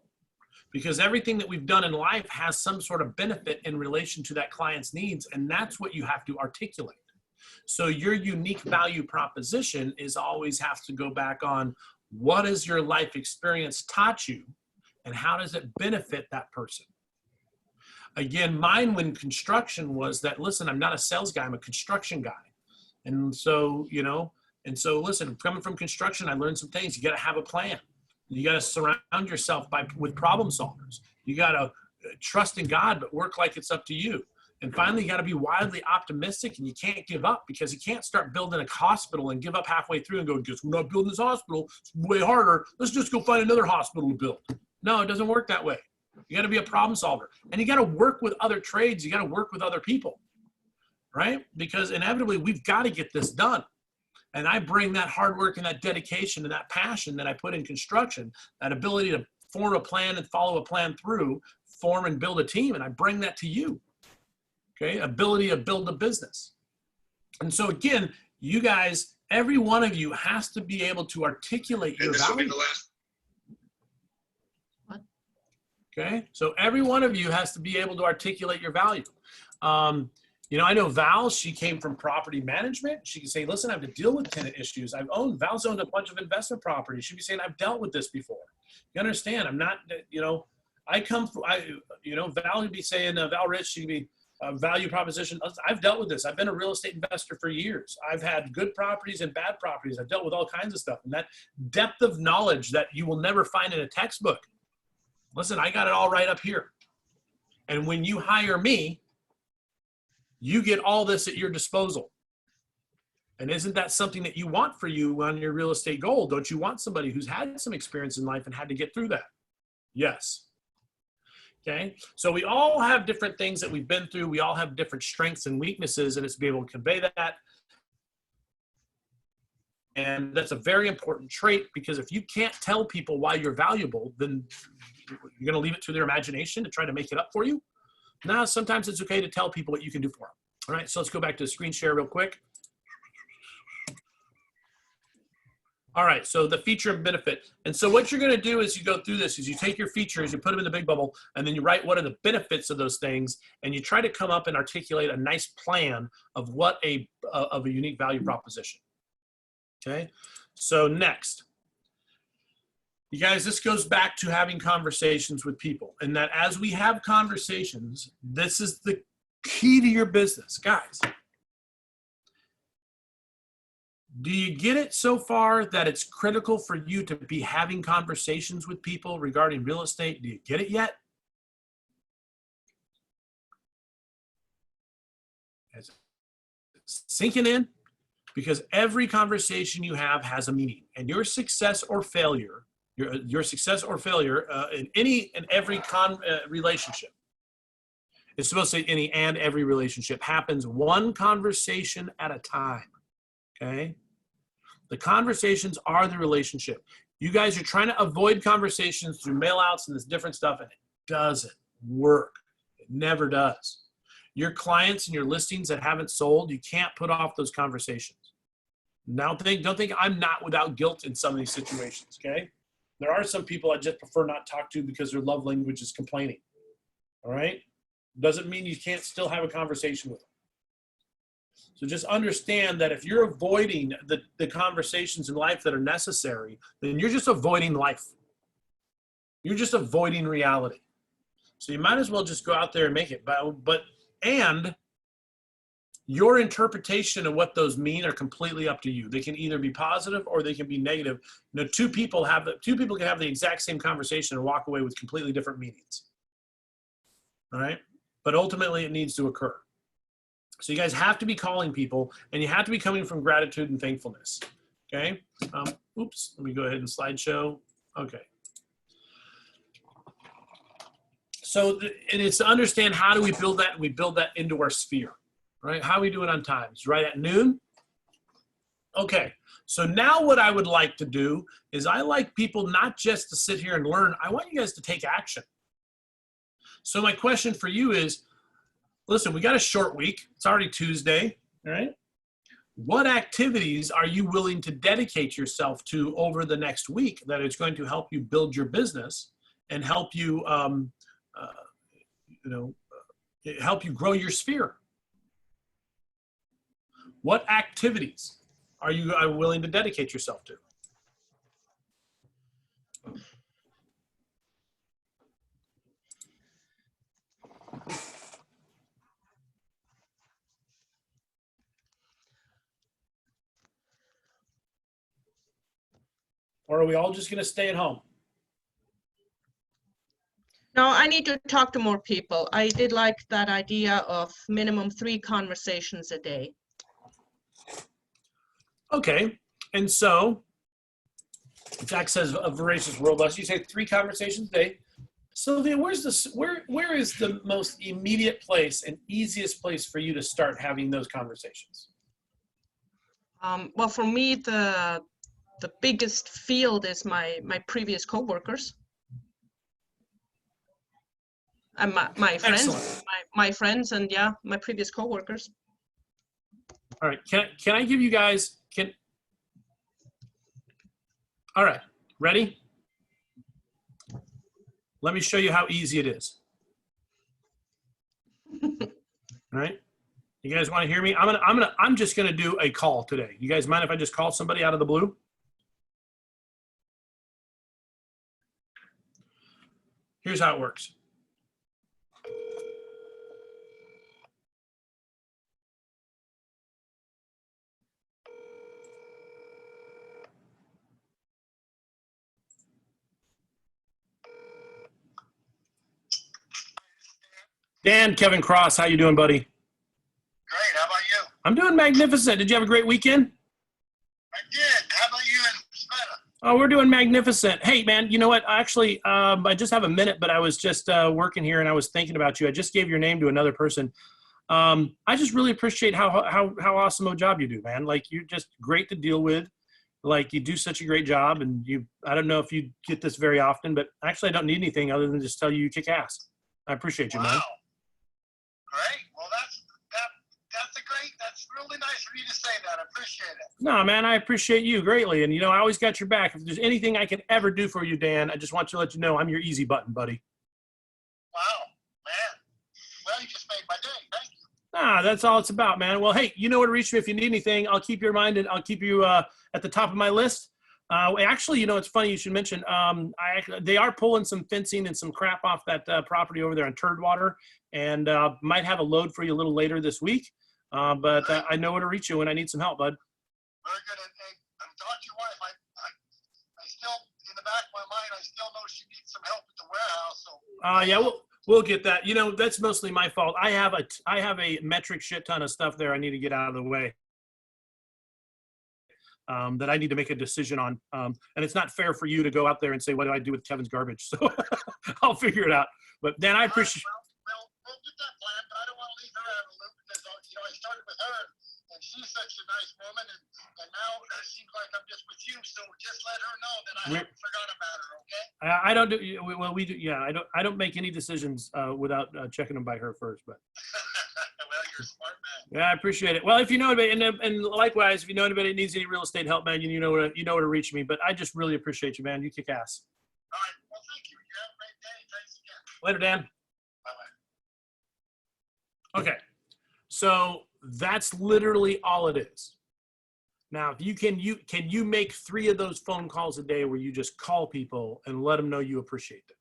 Because everything that we've done in life has some sort of benefit in relation to that client's needs, and that's what you have to articulate. So your unique value proposition is always have to go back on what has your life experience taught you, and how does it benefit that person? Again, mine when construction was that, listen, I'm not a sales guy, I'm a construction guy. And so, you know, listen, coming from construction, I learned some things. You got to have a plan. You got to surround yourself with problem solvers. You got to trust in God, but work like it's up to you. And finally, you got to be wildly optimistic, and you can't give up, because you can't start building a hospital and give up halfway through and go, guess we're not building this hospital. It's way harder. Let's just go find another hospital to build. No, it doesn't work that way. You got to be a problem solver, and you got to work with other trades. You got to work with other people, right? Because inevitably we've got to get this done. And I bring that hard work and that dedication and that passion that I put in construction, that ability to form a plan and follow a plan through, form and build a team. And I bring that to you, okay? Ability to build a business. And so again, you guys, every one of you has to be able to articulate your value. Okay, so every one of you has to be able to articulate your value. You know, I know Val, she came from property management. She can say, listen, I have to deal with tenant issues. Val's owned a bunch of investment properties. She'd be saying, I've dealt with this before. You understand, I'm not, you know, Val would be saying, Val Rich, she'd be value proposition. I've dealt with this. I've been a real estate investor for years. I've had good properties and bad properties. I've dealt with all kinds of stuff. And that depth of knowledge that you will never find in a textbook. Listen, I got it all right up here. And when you hire me, you get all this at your disposal. And isn't that something that you want for you on your real estate goal? Don't you want somebody who's had some experience in life and had to get through that? Yes. Okay. So we all have different things that we've been through. We all have different strengths and weaknesses, and it's to be able to convey that. And that's a very important trait, because if you can't tell people why you're valuable, then you're going to leave it to their imagination to try to make it up for you. Now, sometimes it's okay to tell people what you can do for them. All right, so let's go back to the screen share real quick. All right, so the feature and benefit. And so what you're going to do is you go through this, is you take your features, you put them in the big bubble, and then you write what are the benefits of those things, and you try to come up and articulate a nice plan of what of a unique value proposition. Okay, so next. You guys, this goes back to having conversations with people, and that as we have conversations, this is the key to your business. Guys, do you get it so far that it's critical for you to be having conversations with people regarding real estate? Do you get it yet? It's sinking in, because every conversation you have has a meaning, and your success or failure in any and every relationship. It's supposed to say any and every relationship happens one conversation at a time, okay? The conversations are the relationship. You guys are trying to avoid conversations through mail outs and this different stuff, and it doesn't work. It never does. Your clients and your listings that haven't sold, you can't put off those conversations. Now, don't think I'm not without guilt in some of these situations, okay? There are some people I just prefer not talk to because their love language is complaining. All right? Doesn't mean you can't still have a conversation with them. So just understand that if you're avoiding the conversations in life that are necessary, then you're just avoiding life. You're just avoiding reality. So you might as well just go out there and make it. And your interpretation of what those mean are completely up to you. They can either be positive or they can be negative. You know, two people can have the exact same conversation and walk away with completely different meanings. All right? But ultimately it needs to occur. So you guys have to be calling people, and you have to be coming from gratitude and thankfulness. Okay? Oops, let me go ahead and slideshow. Okay. So it's to understand, how do we build that, and we build that into our sphere, right? How are we doing on times? Right at noon? Okay, so now what I would like to do is, I like people not just to sit here and learn, I want you guys to take action. So my question for you is, listen, we got a short week. It's already Tuesday, all right? What activities are you willing to dedicate yourself to over the next week that is going to help you build your business and help you, help you grow your sphere? What activities are you willing to dedicate yourself to? Or are we all just going to stay at home? No, I need to talk to more people. I did like that idea of minimum 3 conversations a day. Okay, and so Jack says a voracious world lesson. You say 3 conversations a day. So then where is the most immediate place and easiest place for you to start having those conversations? Well, for me, the biggest field is my previous coworkers. And my friends. Excellent. My friends, and yeah, my previous coworkers. All right, can I give you guys, all right, ready? Let me show you how easy it is. All right, you guys want to hear me? I'm just gonna do a call today. You guys mind if I just call somebody out of the blue? Here's how it works. Dan, Kevin Cross, how you doing, buddy? Great, how about you? I'm doing magnificent. Did you have a great weekend? I did. How about you and Smeta? Oh, we're doing magnificent. Hey, man, you know what? Actually, I just have a minute, but I was just working here and I was thinking about you. I just gave your name to another person. I just really appreciate how awesome a job you do, man. Like, you're just great to deal with. Like, you do such a great job, and I don't know if you get this very often, but actually I don't need anything other than just tell you kick ass. I appreciate you, man. Wow. Great. Well, that's really nice for you to say that. I appreciate it. No, man, I appreciate you greatly. And, I always got your back. If there's anything I can ever do for you, Dan, I just want to let you know I'm your easy button, buddy. Wow, man. Well, you just made my day. Thank you. Ah, that's all it's about, man. Well, hey, you know where to reach me if you need anything. I'll keep your mind, and I'll keep you at the top of my list. Actually, it's funny you should mention, they are pulling some fencing and some crap off that property over there on Turdwater, and might have a load for you a little later this week. But I know where to reach you when I need some help, bud. Very good. And talk to your wife. I still, in the back of my mind, I still know she needs some help at the warehouse. So. Yeah, we'll get that. That's mostly my fault. I have a metric shit ton of stuff there I need to get out of the way. That I need to make a decision on. And it's not fair for you to go out there and say, what do I do with Kevin's garbage? So I'll figure it out. But Dan, I appreciate. Well, we'll get that plan, but I don't want to leave her out of the loop because, I started with her and she's such a nice woman, and now it seems like I'm just with you. So just let her know that I haven't forgot about her, okay? I don't do, well, we do, yeah, I don't make any decisions without checking them by her first, but. Well, you're a smart man. Yeah, I appreciate it. Well, if you know anybody, and likewise, if you know anybody that needs any real estate help, man, you know where to reach me. But I just really appreciate you, man. You kick ass. All right. Well, thank you. You have a great day. Thanks again. Later, Dan. Bye-bye. Okay. So that's literally all it is. Now, if can you make 3 of those phone calls a day where you just call people and let them know you appreciate them?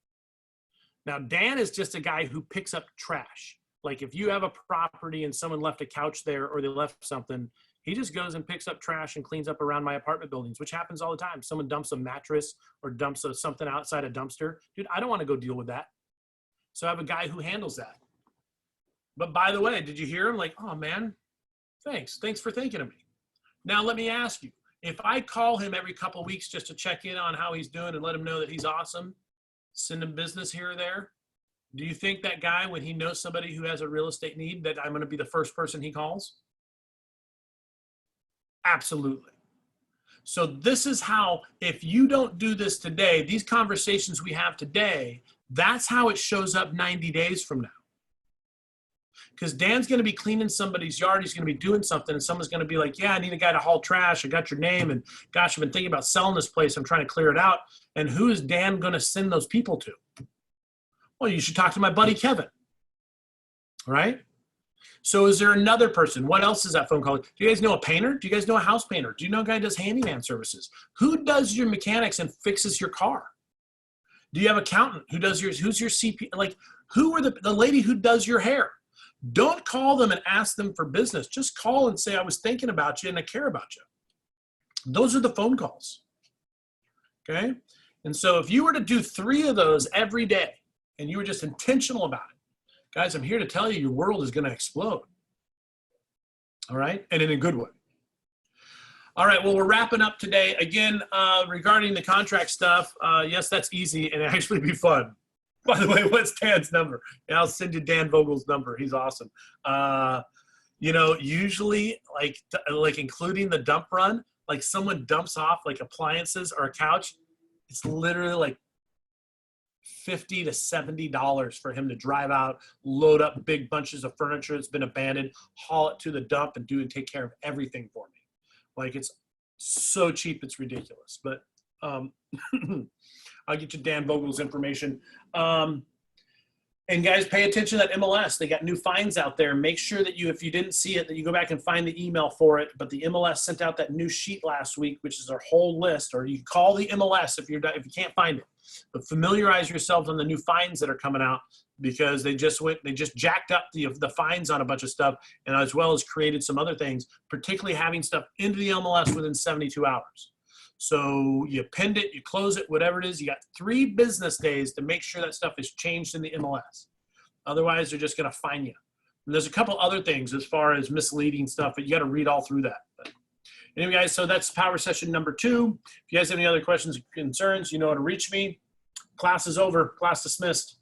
Now, Dan is just a guy who picks up trash. Like if you have a property and someone left a couch there or they left something, he just goes and picks up trash and cleans up around my apartment buildings, which happens all the time. Someone dumps a mattress or dumps something outside a dumpster. Dude, I don't want to go deal with that. So I have a guy who handles that. But by the way, did you hear him? Like, oh man, thanks for thinking of me. Now, let me ask you, if I call him every couple of weeks just to check in on how he's doing and let him know that he's awesome, send him business here or there, do you think that guy, when he knows somebody who has a real estate need, that I'm going to be the first person he calls? Absolutely. So this is how, if you don't do this today, these conversations we have today, that's how it shows up 90 days from now. Because Dan's going to be cleaning somebody's yard. He's going to be doing something, and someone's going to be like, yeah, I need a guy to haul trash. I got your name, and gosh, I've been thinking about selling this place. I'm trying to clear it out. And who is Dan going to send those people to? Well, you should talk to my buddy Kevin. All right? So is there another person? What else is that phone call? Do you guys know a painter? Do you guys know a house painter? Do you know a guy who does handyman services? Who does your mechanics and fixes your car? Do you have an accountant who does yours? Who's your CP? Like, who are the lady who does your hair? Don't call them and ask them for business. Just call and say, I was thinking about you and I care about you. Those are the phone calls. Okay? And so if you were to do 3 of those every day and you were just intentional about it, guys, I'm here to tell you your world is going to explode. All right? And in a good way. All right, well, we're wrapping up today. Again, regarding the contract stuff, yes, that's easy and actually be fun. By the way, what's Dan's number? And I'll send you Dan Vogel's number. He's awesome. You know, usually like including the dump run, like someone dumps off like appliances or a couch, it's literally like $50 to $70 for him to drive out, load up big bunches of furniture that's been abandoned, haul it to the dump and take care of everything for me. Like it's so cheap, it's ridiculous. But I'll get you Dan Vogel's information. And guys, pay attention to that MLS. They got new fines out there. Make sure that if you didn't see it, that you go back and find the email for it. But the MLS sent out that new sheet last week, which is their whole list. Or you call the MLS if you can't find it. But familiarize yourselves on the new fines that are coming out, because they just jacked up the fines on a bunch of stuff, and as well as created some other things, particularly having stuff into the MLS within 72 hours. So you pinned it, you close it, whatever it is. You got 3 business days to make sure that stuff is changed in the MLS. Otherwise, they're just going to fine you. And there's a couple other things as far as misleading stuff, but you got to read all through that. But anyway, guys, so that's power session number 2. If you guys have any other questions or concerns, you know how to reach me. Class is over. Class dismissed.